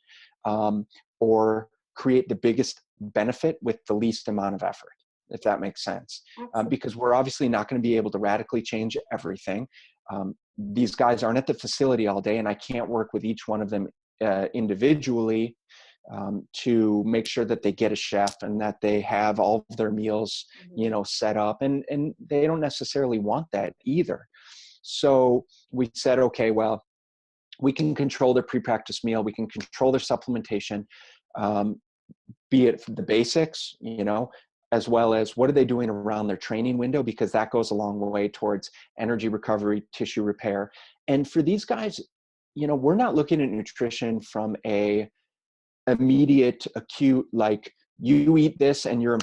or create the biggest benefit with the least amount of effort, if that makes sense. Because we're obviously not going to be able to radically change everything. These guys aren't at the facility all day, and I can't work with each one of them individually to make sure that they get a chef and that they have all of their meals, set up. And they don't necessarily want that either. So we said, okay, well, we can control their pre-practice meal. We can control their supplementation, be it the basics, as well as what are they doing around their training window, because that goes a long way towards energy recovery, tissue repair. And for these guys, we're not looking at nutrition from a immediate, acute, like you eat this and you're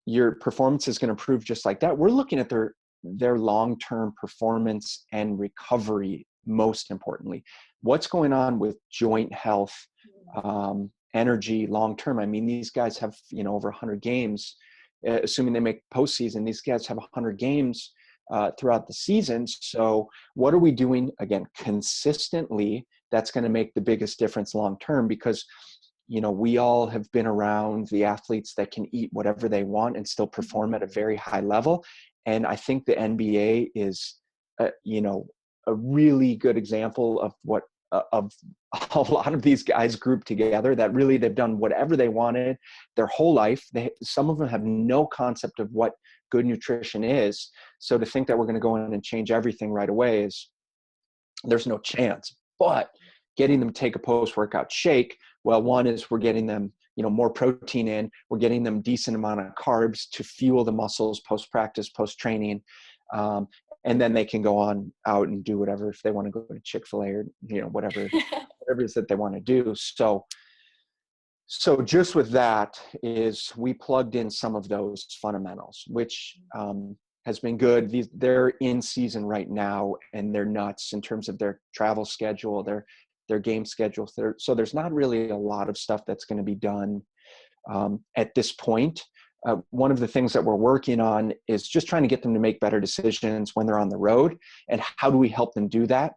your performance is going to improve just like that. We're looking at their long-term performance and recovery, most importantly. What's going on with joint health, energy, long-term. I mean, these guys have, over 100 games, assuming they make postseason, these guys have 100 games throughout the season. So what are we doing, again, consistently, that's going to make the biggest difference long-term? Because we all have been around the athletes that can eat whatever they want and still perform at a very high level. And I think the NBA is, a really good example of what, of a lot of these guys grouped together, that really they've done whatever they wanted their whole life. Some of them have no concept of what good nutrition is. So to think that we're going to go in and change everything right away there's no chance. But getting them to take a post-workout shake, well, one is we're getting them, more protein in, we're getting them decent amount of carbs to fuel the muscles post-practice, post-training. And then they can go on out and do whatever, if they want to go to Chick-fil-A or, whatever it is that they want to do. So just with that is we plugged in some of those fundamentals, which has been good. They're in season right now, and they're nuts in terms of their travel schedule, their game schedules. So there's not really a lot of stuff that's going to be done at this point. One of the things that we're working on is just trying to get them to make better decisions when they're on the road. And how do we help them do that?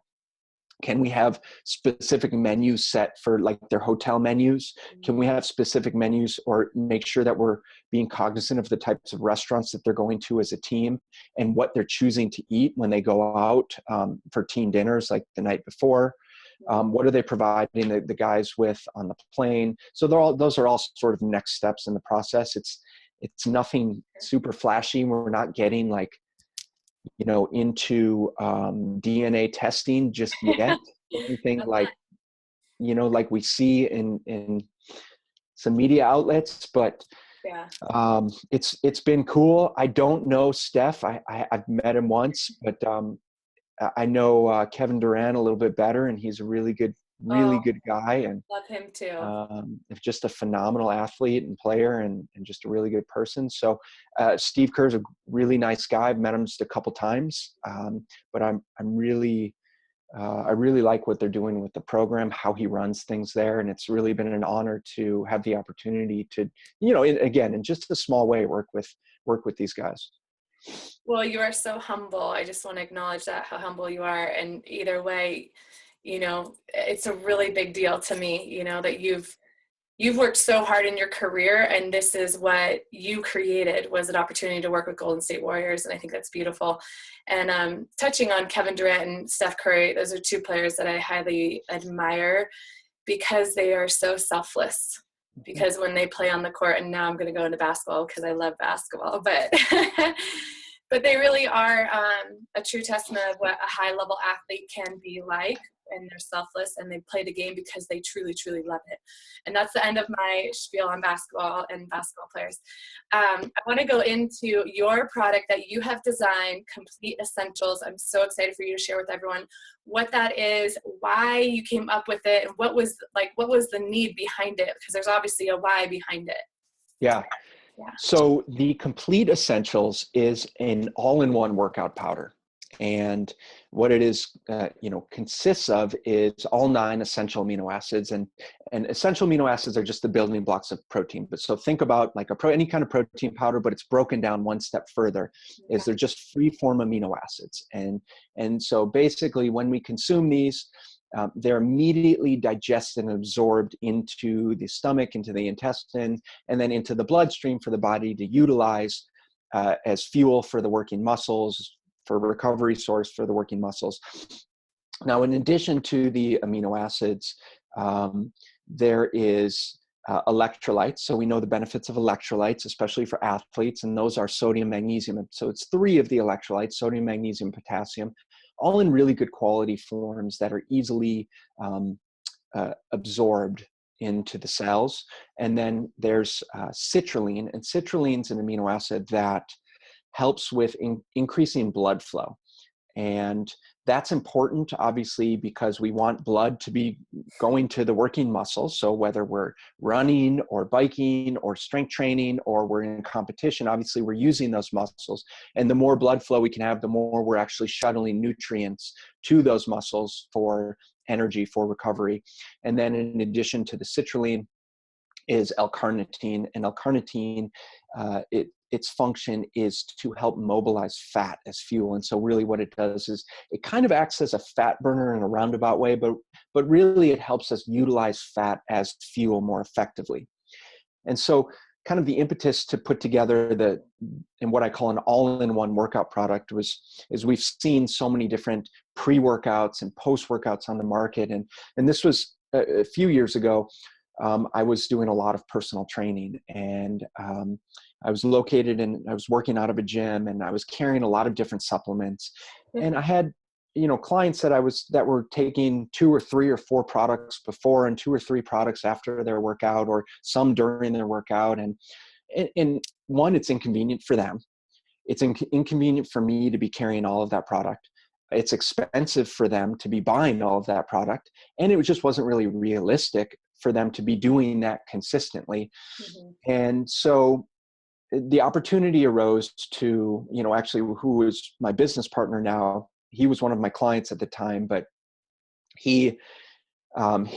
Can we have specific menus set for like their hotel menus? Can we have specific menus, or make sure that we're being cognizant of the types of restaurants that they're going to as a team and what they're choosing to eat when they go out for team dinners, like the night before? What are they providing the guys with on the plane? So those are all sort of next steps in the process. It's nothing super flashy. We're not getting into DNA testing just yet. Anything like we see in some media outlets, but
yeah,
it's been cool. I don't know Steph. I've met him once, but I know Kevin Durant a little bit better, and he's a really good guy, and
love him too.
Just a phenomenal athlete and player, and just a really good person. So Steve Kerr's a really nice guy. I've met him just a couple times, but I really like what they're doing with the program, how he runs things there, and it's really been an honor to have the opportunity to, again, in just a small way, work with these guys.
Well, you are so humble. I just want to acknowledge that, how humble you are. And either way, it's a really big deal to me, that you've worked so hard in your career, and this is what you created, was an opportunity to work with Golden State Warriors. And I think that's beautiful. And touching on Kevin Durant and Steph Curry, those are two players that I highly admire, because they are so selfless. Because when they play on the court, and now I'm going to go into basketball because I love basketball, but but they really are a true testament of what a high-level athlete can be like. And they're selfless, and they play the game because they truly, truly love it. And that's the end of my spiel on basketball and basketball players. I want to go into your product that you have designed, Complete Essentials. I'm so excited for you to share with everyone what that is, why you came up with it, and what was the need behind it, because there's obviously a why behind it.
Yeah. So the Complete Essentials is an all-in-one workout powder. And what it is, consists of is all 9 essential amino acids, and essential amino acids are just the building blocks of protein. But so think about like any kind of protein powder, but it's broken down one step further. Is they're just free form amino acids, and so basically when we consume these, they're immediately digested and absorbed into the stomach, into the intestine, and then into the bloodstream for the body to utilize as fuel for the working muscles, for a recovery source for the working muscles. Now, in addition to the amino acids, there is electrolytes. So we know the benefits of electrolytes, especially for athletes, and those are sodium, magnesium. So it's 3 of the electrolytes: sodium, magnesium, potassium, all in really good quality forms that are easily absorbed into the cells. And then there's citrulline, and citrulline is an amino acid that helps with increasing blood flow. And that's important, obviously, because we want blood to be going to the working muscles. So whether we're running or biking or strength training or we're in competition, obviously we're using those muscles. And the more blood flow we can have, the more we're actually shuttling nutrients to those muscles for energy, for recovery. And then in addition to the citrulline is L-carnitine. And L-carnitine, its function is to help mobilize fat as fuel. And so really what it does is it kind of acts as a fat burner in a roundabout way, but really it helps us utilize fat as fuel more effectively. And so kind of the impetus to put together in what I call an all-in-one workout product is we've seen so many different pre-workouts and post-workouts on the market. And this was a few years ago. I was doing a lot of personal training, and I was working out of a gym, and I was carrying a lot of different supplements. And I had, clients that were taking 2 or 3 or 4 products before and 2 or 3 products after their workout, or some during their workout. And one, it's inconvenient for them. It's inconvenient for me to be carrying all of that product. It's expensive for them to be buying all of that product. And it just wasn't really realistic for them to be doing that consistently. Mm-hmm. And so the opportunity arose to, actually who is my business partner now, he was one of my clients at the time, but he owned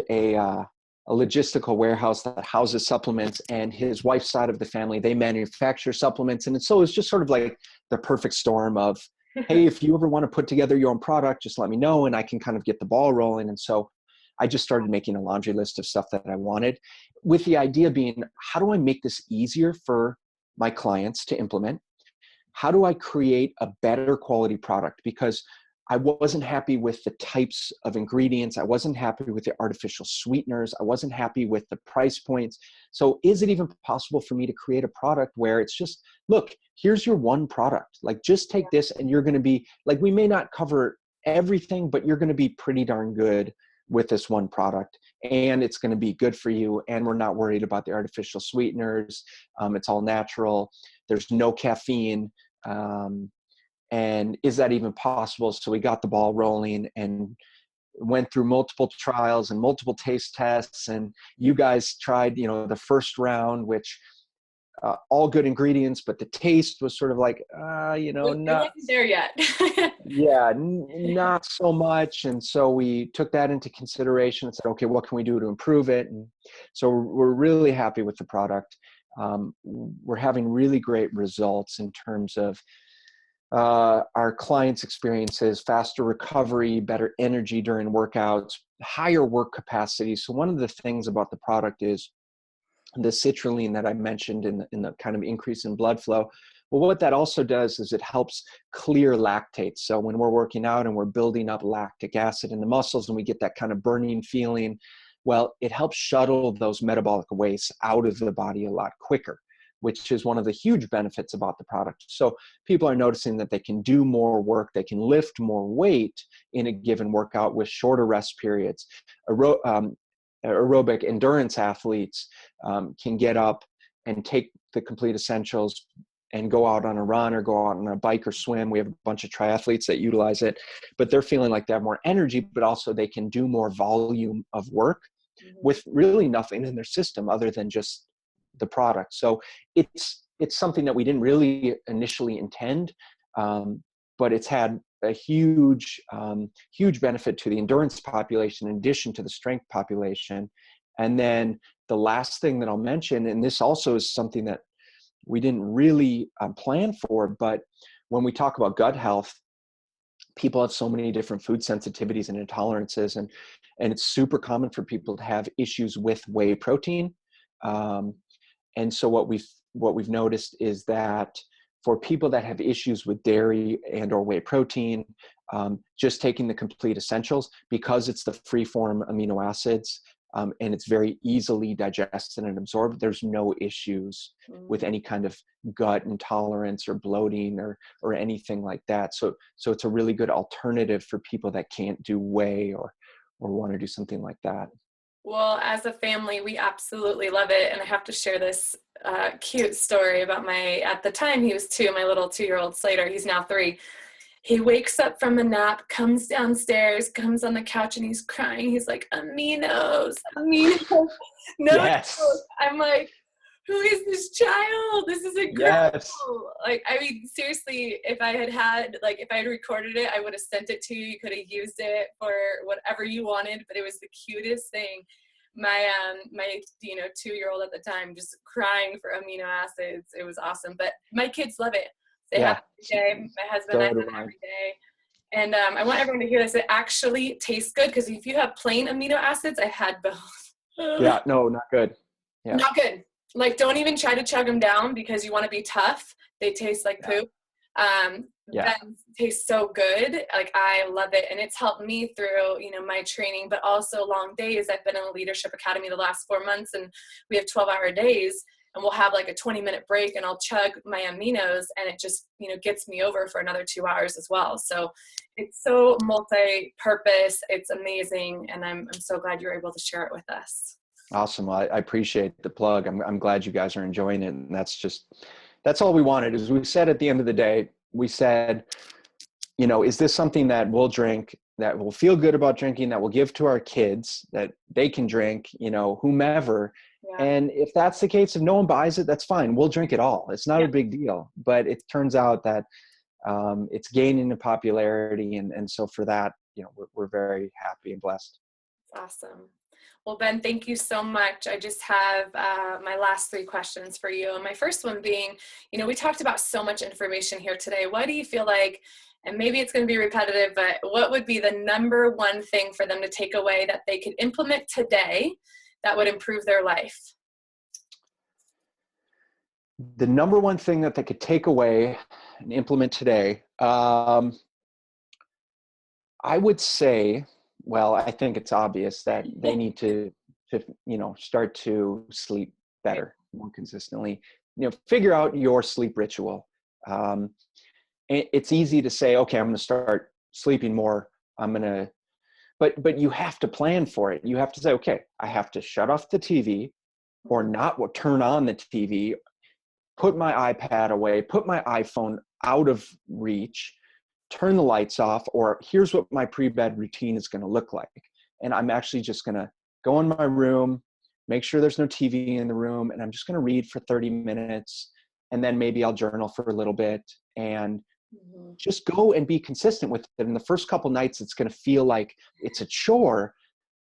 a logistical warehouse that houses supplements, and his wife's side of the family, they manufacture supplements. And so it's just sort of like the perfect storm of, hey, if you ever want to put together your own product, just let me know and I can kind of get the ball rolling. And so I just started making a laundry list of stuff that I wanted, with the idea being, how do I make this easier for my clients to implement? How do I create a better quality product? Because I wasn't happy with the types of ingredients. I wasn't happy with the artificial sweeteners. I wasn't happy with the price points. So is it even possible for me to create a product where it's just, look, here's your one product. Like, just take this and you're going to be like, we may not cover everything, but you're going to be pretty darn good with this one product, and it's going to be good for you. And we're not worried about the artificial sweeteners. It's all natural. There's no caffeine. And is that even possible? So we got the ball rolling and went through multiple trials and multiple taste tests. And you guys tried, the first round, which all good ingredients, but the taste was sort of like, not
there yet.
Yeah, not so much. And so we took that into consideration and said, okay, what can we do to improve it? And so we're really happy with the product. We're having really great results in terms of our clients' experiences, faster recovery, better energy during workouts, higher work capacity. So one of the things about the product is the citrulline that I mentioned in the kind of increase in blood flow. Well, what that also does is it helps clear lactate. So when we're working out and we're building up lactic acid in the muscles and we get that kind of burning feeling, well, it helps shuttle those metabolic wastes out of the body a lot quicker, which is one of the huge benefits about the product. So people are noticing that they can do more work, they can lift more weight in a given workout with shorter rest periods. Aerobic endurance athletes can get up and take the complete essentials and go out on a run or go out on a bike or swim. We have a bunch of triathletes that utilize it, but they're feeling like they have more energy, but also they can do more volume of work with really nothing in their system other than just the product. So it's something that we didn't really initially intend, but it's had a huge benefit to the endurance population in addition to the strength population. And then the last thing that I'll mention, and this also is something that we didn't really plan for, but when we talk about gut health, people have so many different food sensitivities and intolerances, and it's super common for people to have issues with whey protein. And so what we've noticed is that for people that have issues with dairy and or whey protein, just taking the complete essentials, because it's the free-form amino acids, and it's very easily digested and absorbed, there's no issues with any kind of gut intolerance or bloating or anything like that. So it's a really good alternative for people that can't do whey or want to do something like that.
Well, as a family, we absolutely love it. And I have to share this. cute story about at the time he was 2, my little 2-year-old Slater, he's now 3. He wakes up from a nap, comes downstairs, comes on the couch, and he's crying. He's like, aminos, aminos. No,
Yes.
I'm like, who is this child? This is a girl.
Yes.
Like, I mean, seriously, if I had recorded it, I would have sent it to you. You could have used it for whatever you wanted, but it was the cutest thing. My 2-year-old at the time just crying for amino acids. It was awesome. But my kids love it. They have it every day. My husband and I have it every day. And I want everyone to hear this. It actually tastes good, because if you have plain amino acids, I've had both.
Yeah, no, not good. Yeah.
Not good. Like, don't even try to chug them down because you want to be tough. They taste like poop. That tastes so good. Like, I love it. And it's helped me through, my training, but also long days. I've been in a leadership academy the last 4 months, and we have 12-hour days, and we'll have like a 20-minute break, and I'll chug my aminos, and it just, gets me over for another 2 hours as well. So it's so multi-purpose. It's amazing. And I'm so glad you're able to share it with us.
Awesome. I appreciate the plug. I'm glad you guys are enjoying it. And that's all we wanted. As we said at the end of the day, we said, is this something that we'll drink, that we'll feel good about drinking, that we'll give to our kids, that they can drink, whomever. Yeah. And if that's the case, if no one buys it, that's fine. We'll drink it all. It's not a big deal. But it turns out that it's gaining in popularity. And so for that, we're very happy and blessed.
Awesome. Well, Ben, thank you so much. I just have my last 3 questions for you. And my first one being, we talked about so much information here today. What do you feel like, and maybe it's going to be repetitive, but what would be the number one thing for them to take away that they could implement today that would improve their life?
The number one thing that they could take away and implement today, I would say, well, I think it's obvious that they need to start to sleep better, more consistently. Figure out your sleep ritual. It's easy to say, okay, I'm going to start sleeping more. But you have to plan for it. You have to say, okay, I have to shut off the TV, or not turn on the TV, put my iPad away, put my iPhone out of reach, turn the lights off, or here's what my pre-bed routine is going to look like. And I'm actually just going to go in my room, make sure there's no TV in the room, and I'm just going to read for 30 minutes, and then maybe I'll journal for a little bit, and just go and be consistent with it. In the first couple nights, it's going to feel like it's a chore,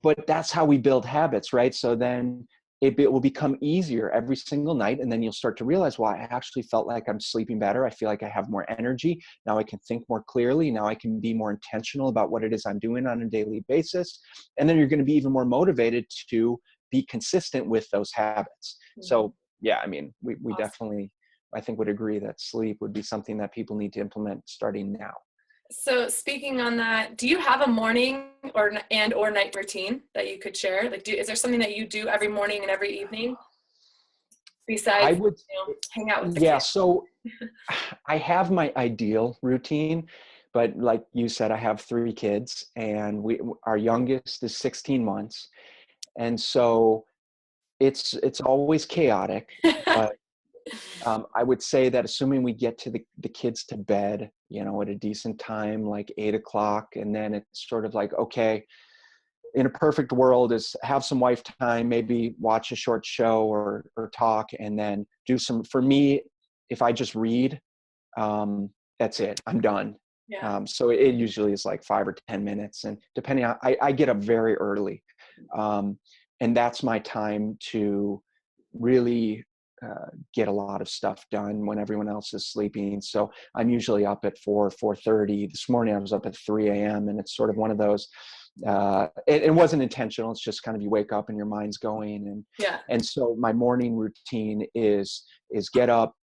but that's how we build habits, right? So then it will become easier every single night. And then you'll start to realize, well, I actually felt like I'm sleeping better. I feel like I have more energy. Now I can think more clearly. Now I can be more intentional about what it is I'm doing on a daily basis. And then you're going to be even more motivated to be consistent with those habits. So yeah, I mean, we awesome. Definitely, I think, would agree that sleep would be something that people need to implement starting now.
So speaking on that, do you have a morning or night routine that you could share? Like, is there something that you do every morning and every evening besides hang out with the kids?
So I have my ideal routine, but like you said, I have 3 kids, and our youngest is 16 months. And so it's always chaotic, but I would say that assuming we get to the kids to bed, at a decent time, like 8 o'clock, and then it's sort of like, okay, in a perfect world is have some wife time, maybe watch a short show or talk, and then do some, for me, if I just read, that's it, I'm done. Yeah. So it usually is like 5 or 10 minutes. And depending on, I get up very early. And that's my time to really get a lot of stuff done when everyone else is sleeping. So I'm usually up at 4:30. This morning I was up at 3 a.m. and it's sort of one of those, it wasn't intentional. It's just kind of, you wake up and your mind's going. And so my morning routine is get up,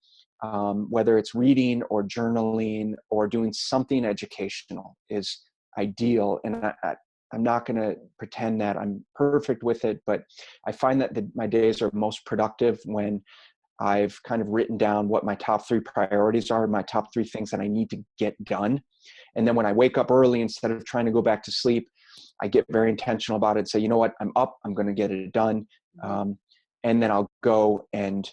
whether it's reading or journaling or doing something educational is ideal. And I'm not going to pretend that I'm perfect with it, but I find that my days are most productive when I've kind of written down what my top 3 priorities are, my top 3 things that I need to get done. And then when I wake up early, instead of trying to go back to sleep, I get very intentional about it and say, you know what, I'm up, I'm going to get it done. And then I'll go and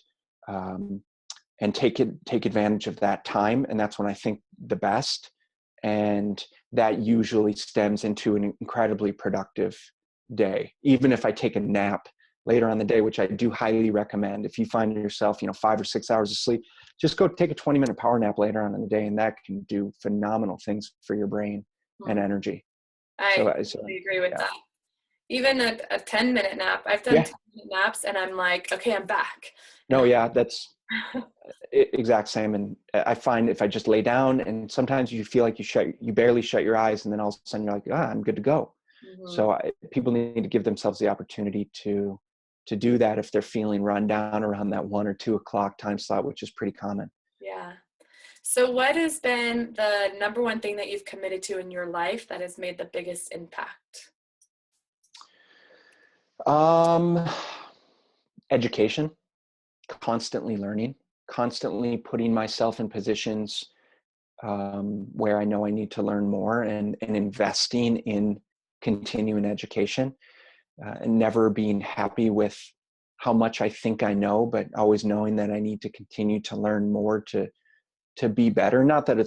and take advantage of that time. And that's when I think the best. And that usually stems into an incredibly productive day. Even if I take a nap later on the day, which I do highly recommend, if you find yourself, 5 or 6 hours of sleep, just go take a 20-minute power nap later on in the day, and that can do phenomenal things for your brain and energy.
I totally agree with that. Even a 10-minute nap. I've done 10-minute naps, and I'm like, okay, I'm back.
No, yeah, that's exact same. And I find if I just lay down, and sometimes you feel like you barely shut your eyes, and then all of a sudden you're like, I'm good to go. Mm-hmm. So people need to give themselves the opportunity to do that if they're feeling run down around that 1 or 2 o'clock time slot, which is pretty common.
Yeah. So what has been the number one thing that you've committed to in your life that has made the biggest impact?
Education, constantly learning, constantly putting myself in positions where I know I need to learn more, and investing in continuing education, and never being happy with how much I think I know, but always knowing that I need to continue to learn more to be better. Not that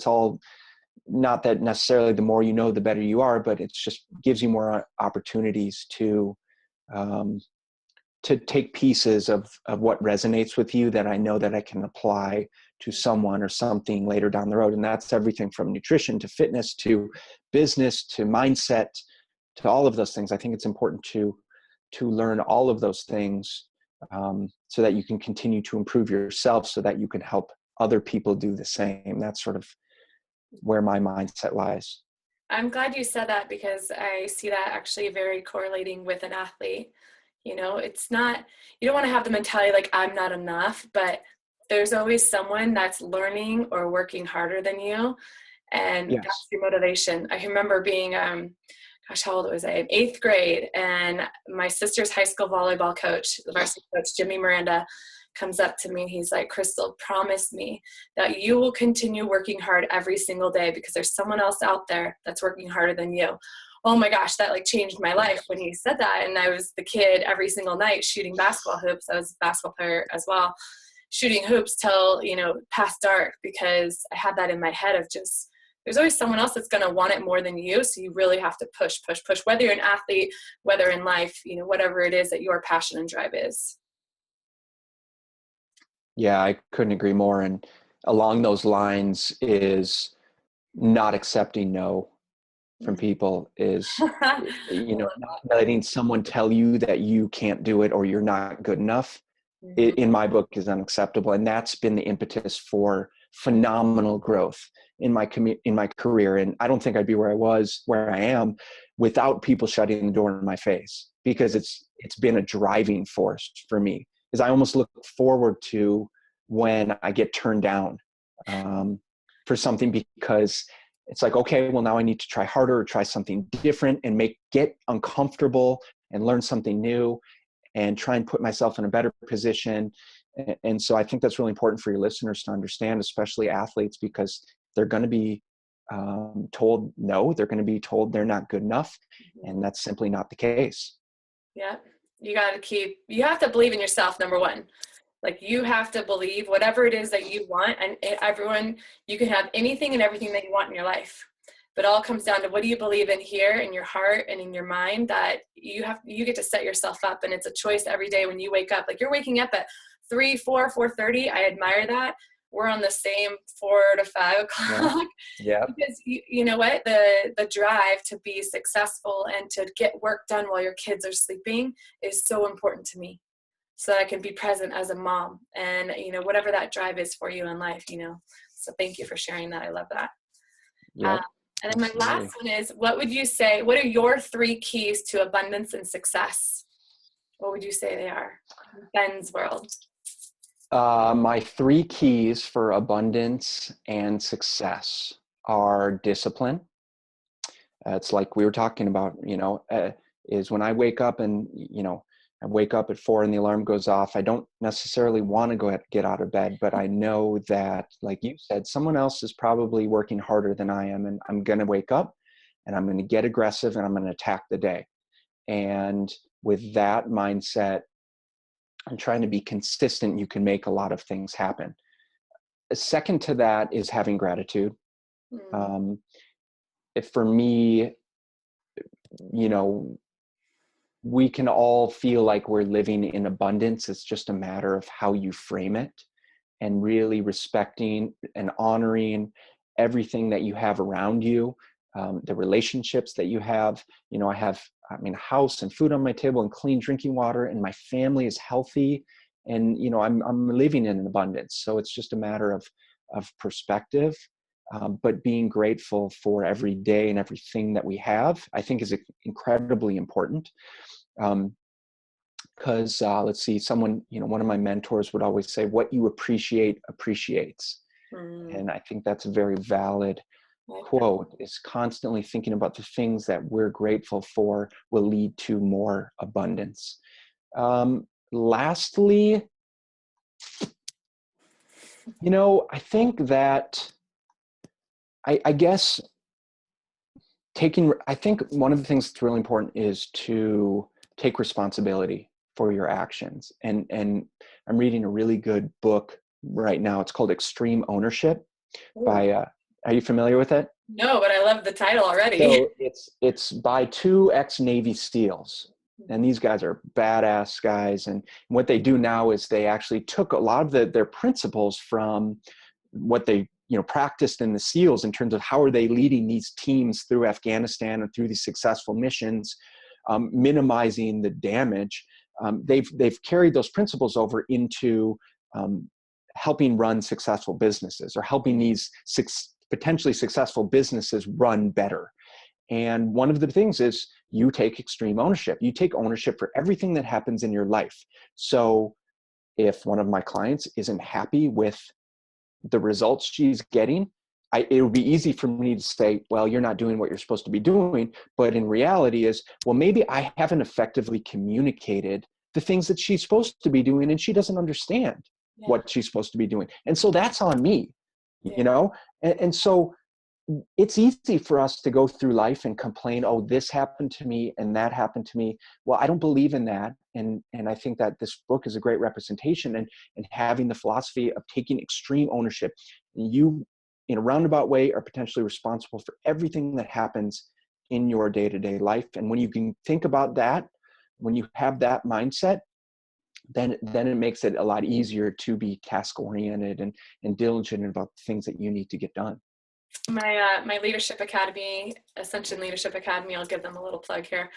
necessarily the more you know, the better you are, but it just gives you more opportunities to take pieces of what resonates with you that I know that I can apply to someone or something later down the road. And that's everything from nutrition to fitness to business to mindset to all of those things. I think it's important to learn all of those things so that you can continue to improve yourself, so that you can help other people do the same. That's sort of where my mindset lies.
I'm glad you said that, because I see that actually very correlating with an athlete. It's not, you don't want to have the mentality like I'm not enough, but there's always someone that's learning or working harder than you. And that's your motivation. I remember being, how old was I? In 8th grade. And my sister's high school volleyball coach, the varsity coach, Jimmy Miranda, comes up to me and he's like, Crystal, promise me that you will continue working hard every single day, because there's someone else out there that's working harder than you. Oh my gosh, that changed my life when he said that. And I was the kid every single night shooting basketball hoops. I was a basketball player as well, shooting hoops till, past dark, because I had that in my head of just, there's always someone else that's going to want it more than you. So you really have to push, whether you're an athlete, whether in life, whatever it is that your passion and drive is.
Yeah, I couldn't agree more. And along those lines is not accepting no from people, is not letting someone tell you that you can't do it or you're not good enough. In my book is unacceptable. And that's been the impetus for phenomenal growth in my career. And I don't think I'd be where I am without people shutting the door in my face, because it's been a driving force for me. Is I almost look forward to when I get turned down for something, because it's like, okay, well, now I need to try harder or try something different and get uncomfortable and learn something new and try and put myself in a better position. And so I think that's really important for your listeners to understand, especially athletes, because they're going to be told no, they're going to be told they're not good enough. And that's simply not the case.
Yeah. You have to believe in yourself, number one. You have to believe whatever it is that you want, and everyone, you can have anything and everything that you want in your life, but it all comes down to what do you believe in here in your heart and in your mind, that you get to set yourself up. And it's a choice every day when you wake up. You're waking up at 3, 4, 4:30. I admire that. We're on the same 4 to 5 o'clock.
Yeah.
Because you know what, the drive to be successful and to get work done while your kids are sleeping is so important to me, so that I can be present as a mom, and, whatever that drive is for you in life, so thank you for sharing that. I love that.
Yeah.
And then my last one is, what are your 3 keys to abundance and success? What would you say they are in Ben's world?
My 3 keys for abundance and success are discipline. It's like we were talking about, is when I wake up and, I wake up at 4 and the alarm goes off. I don't necessarily want to get out of bed, but I know that, like you said, someone else is probably working harder than I am, and I'm going to wake up and I'm going to get aggressive and I'm going to attack the day. And with that mindset, and trying to be consistent, you can make a lot of things happen. Second to that is having gratitude. If for me, you know, we can all feel like we're living in abundance. It's just a matter of how you frame it, and really respecting and honoring everything that you have around you, the relationships that you have. You know, I mean, a house and food on my table and clean drinking water, and my family is healthy, and, you know, I'm living in an abundance. So it's just a matter of perspective, but being grateful for every day and everything that we have, I think, is incredibly important. Because let's see, someone, you know, one of my mentors would always say, what you appreciate appreciates. And I think that's a very valid quote, is constantly thinking about the things that we're grateful for will lead to more abundance. Lastly, you know, I think that I guess I think one of the things that's really important is to take responsibility for your actions. And I'm reading a really good book right now. It's called Extreme Ownership by, are you familiar with it?
No, but I love the title already.
So it's by 2 ex-Navy SEALs. And these guys are badass guys. And what they do now is they actually took a lot of their principles from what they, you know, practiced in the SEALs in terms of how are they leading these teams through Afghanistan and through these successful missions, minimizing the damage. They've carried those principles over into helping run successful businesses, or helping these potentially successful businesses run better. And one of the things is you take extreme ownership. You take ownership for everything that happens in your life. So if one of my clients isn't happy with the results she's getting, it would be easy for me to say, well, you're not doing what you're supposed to be doing. But in reality is, well, maybe I haven't effectively communicated the things that she's supposed to be doing, and she doesn't understand what she's supposed to be doing. And so that's on me, you know? And so it's easy for us to go through life and complain, oh, this happened to me and that happened to me. Well, I don't believe in that. And I think that this book is a great representation, and having the philosophy of taking extreme ownership. You, in a roundabout way, are potentially responsible for everything that happens in your day-to-day life. And when you can think about that, when you have that mindset, then it makes it a lot easier to be task-oriented and diligent about the things that you need to get done.
My leadership academy, Ascension Leadership Academy, I'll give them a little plug here.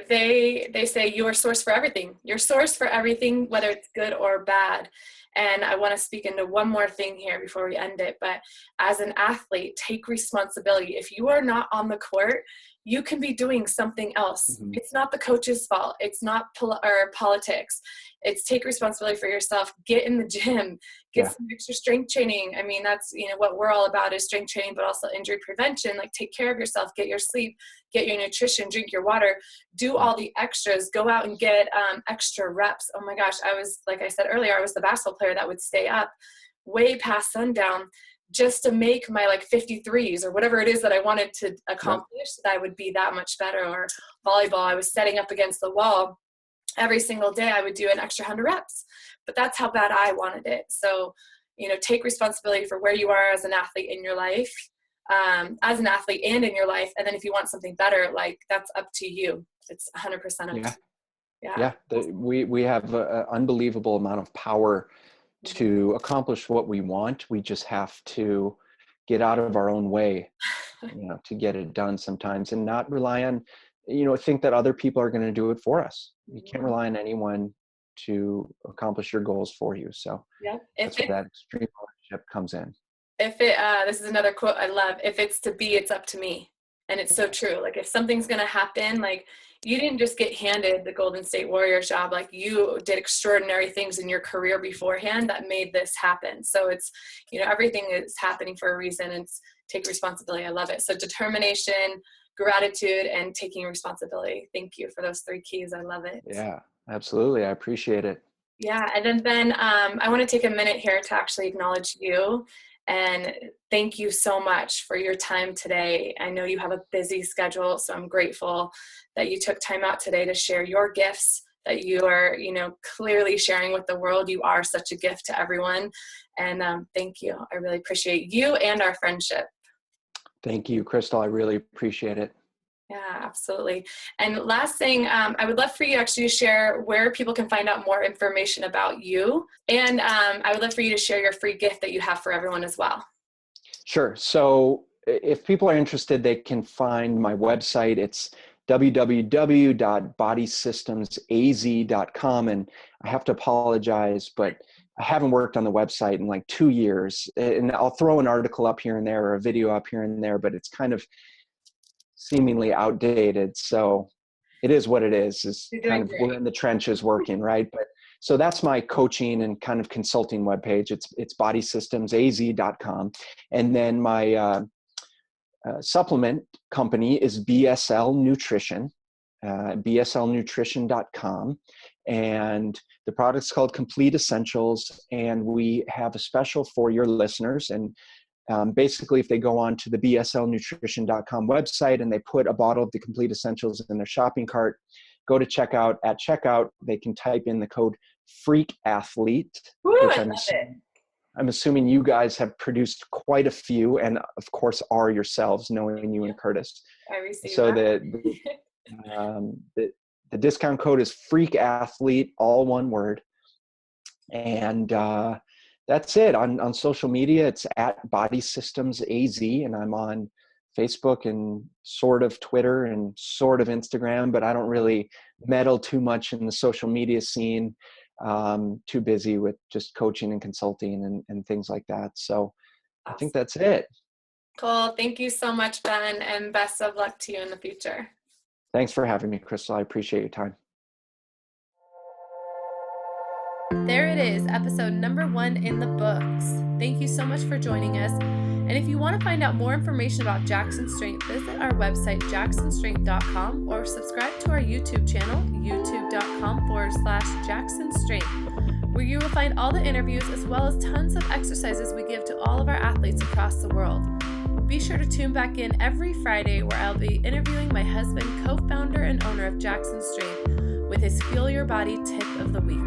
They say you are source for everything. You're source for everything, whether it's good or bad. And I want to speak into one more thing here before we end it. But as an athlete, take responsibility. If you are not on the court, you can be doing something else. Mm-hmm. It's not the coach's fault. It's not politics. It's take responsibility for yourself. Get in the gym. Get some extra strength training. I mean, that's, you know, what we're all about is strength training, but also injury prevention. Like, take care of yourself. Get your sleep. Get your nutrition. Drink your water. Do all the extras. Go out and get extra reps. Oh my gosh, like I said earlier, I was the basketball player that would stay up way past sundown just to make my 53s or whatever it is that I wanted to accomplish, so that I would be that much better. Or volleyball, I was setting up against the wall. Every single day I would do an extra 100 reps, but that's how bad I wanted it. So, you know, take responsibility for where you are as an athlete in your life, as an athlete and in your life. And then if you want something better, that's up to you. It's 100% up to you.
Yeah. We have an unbelievable amount of power to accomplish what we want. We just have to get out of our own way, you know, to get it done sometimes, and not rely on, you know, think that other people are going to do it for us. You can't rely on anyone to accomplish your goals for you. So that's where that extreme ownership comes in.
This is another quote I love. If it's to be, it's up to me. And it's so true. Like, if something's going to happen, you didn't just get handed the Golden State Warriors job. You did extraordinary things in your career beforehand that made this happen. So it's, you know, everything is happening for a reason. It's take responsibility. I love it. So determination, gratitude, and taking responsibility. Thank you for those 3 keys. I love it.
Yeah, absolutely. I appreciate it.
Yeah. And then Ben, I want to take a minute here to actually acknowledge you. And thank you so much for your time today. I know you have a busy schedule, so I'm grateful that you took time out today to share your gifts that you are, clearly sharing with the world. You are such a gift to everyone. And thank you. I really appreciate you and our friendship.
Thank you, Crystal. I really appreciate it.
Yeah, absolutely. And last thing, I would love for you actually to share where people can find out more information about you. And I would love for you to share your free gift that you have for everyone as well.
Sure. So if people are interested, they can find my website. It's www.bodysystemsaz.com. And I have to apologize, but I haven't worked on the website in like 2 years. And I'll throw an article up here and there or a video up here and there, but it's kind of seemingly outdated. So it is what it is kind of, we're in the trenches working, right? But so that's my coaching and kind of consulting webpage. It's bodysystemsaz.com. And then my supplement company is BSL Nutrition, BSLNutrition.com. And the product's called Complete Essentials. And we have a special for your listeners. And basically, if they go on to the BSLNutrition.com website and they put a bottle of the Complete Essentials in their shopping cart, go to checkout. At checkout, they can type in the code FreakAthlete, which I'm assuming you guys have produced quite a few, and of course are yourselves, knowing you and Curtis.
I received
so
that.
The discount code is FreakAthlete, all one word, and that's it. On social media, it's at BodySystemsAZ, and I'm on Facebook and sort of Twitter and sort of Instagram, but I don't really meddle too much in the social media scene. Too busy with just coaching and consulting and things like that. So I think that's it.
Cool. Thank you so much, Ben, and best of luck to you in the future.
Thanks for having me, Crystal. I appreciate your time.
There it is, episode number 1 in the books. Thank you so much for joining us. And if you want to find out more information about Jackson Strength, visit our website, jacksonstrength.com, or subscribe to our YouTube channel, youtube.com/Jackson Strength, where you will find all the interviews as well as tons of exercises we give to all of our athletes across the world. Be sure to tune back in every Friday where I'll be interviewing my husband, co-founder and owner of Jackson Strength, with his Feel Your Body tip of the week.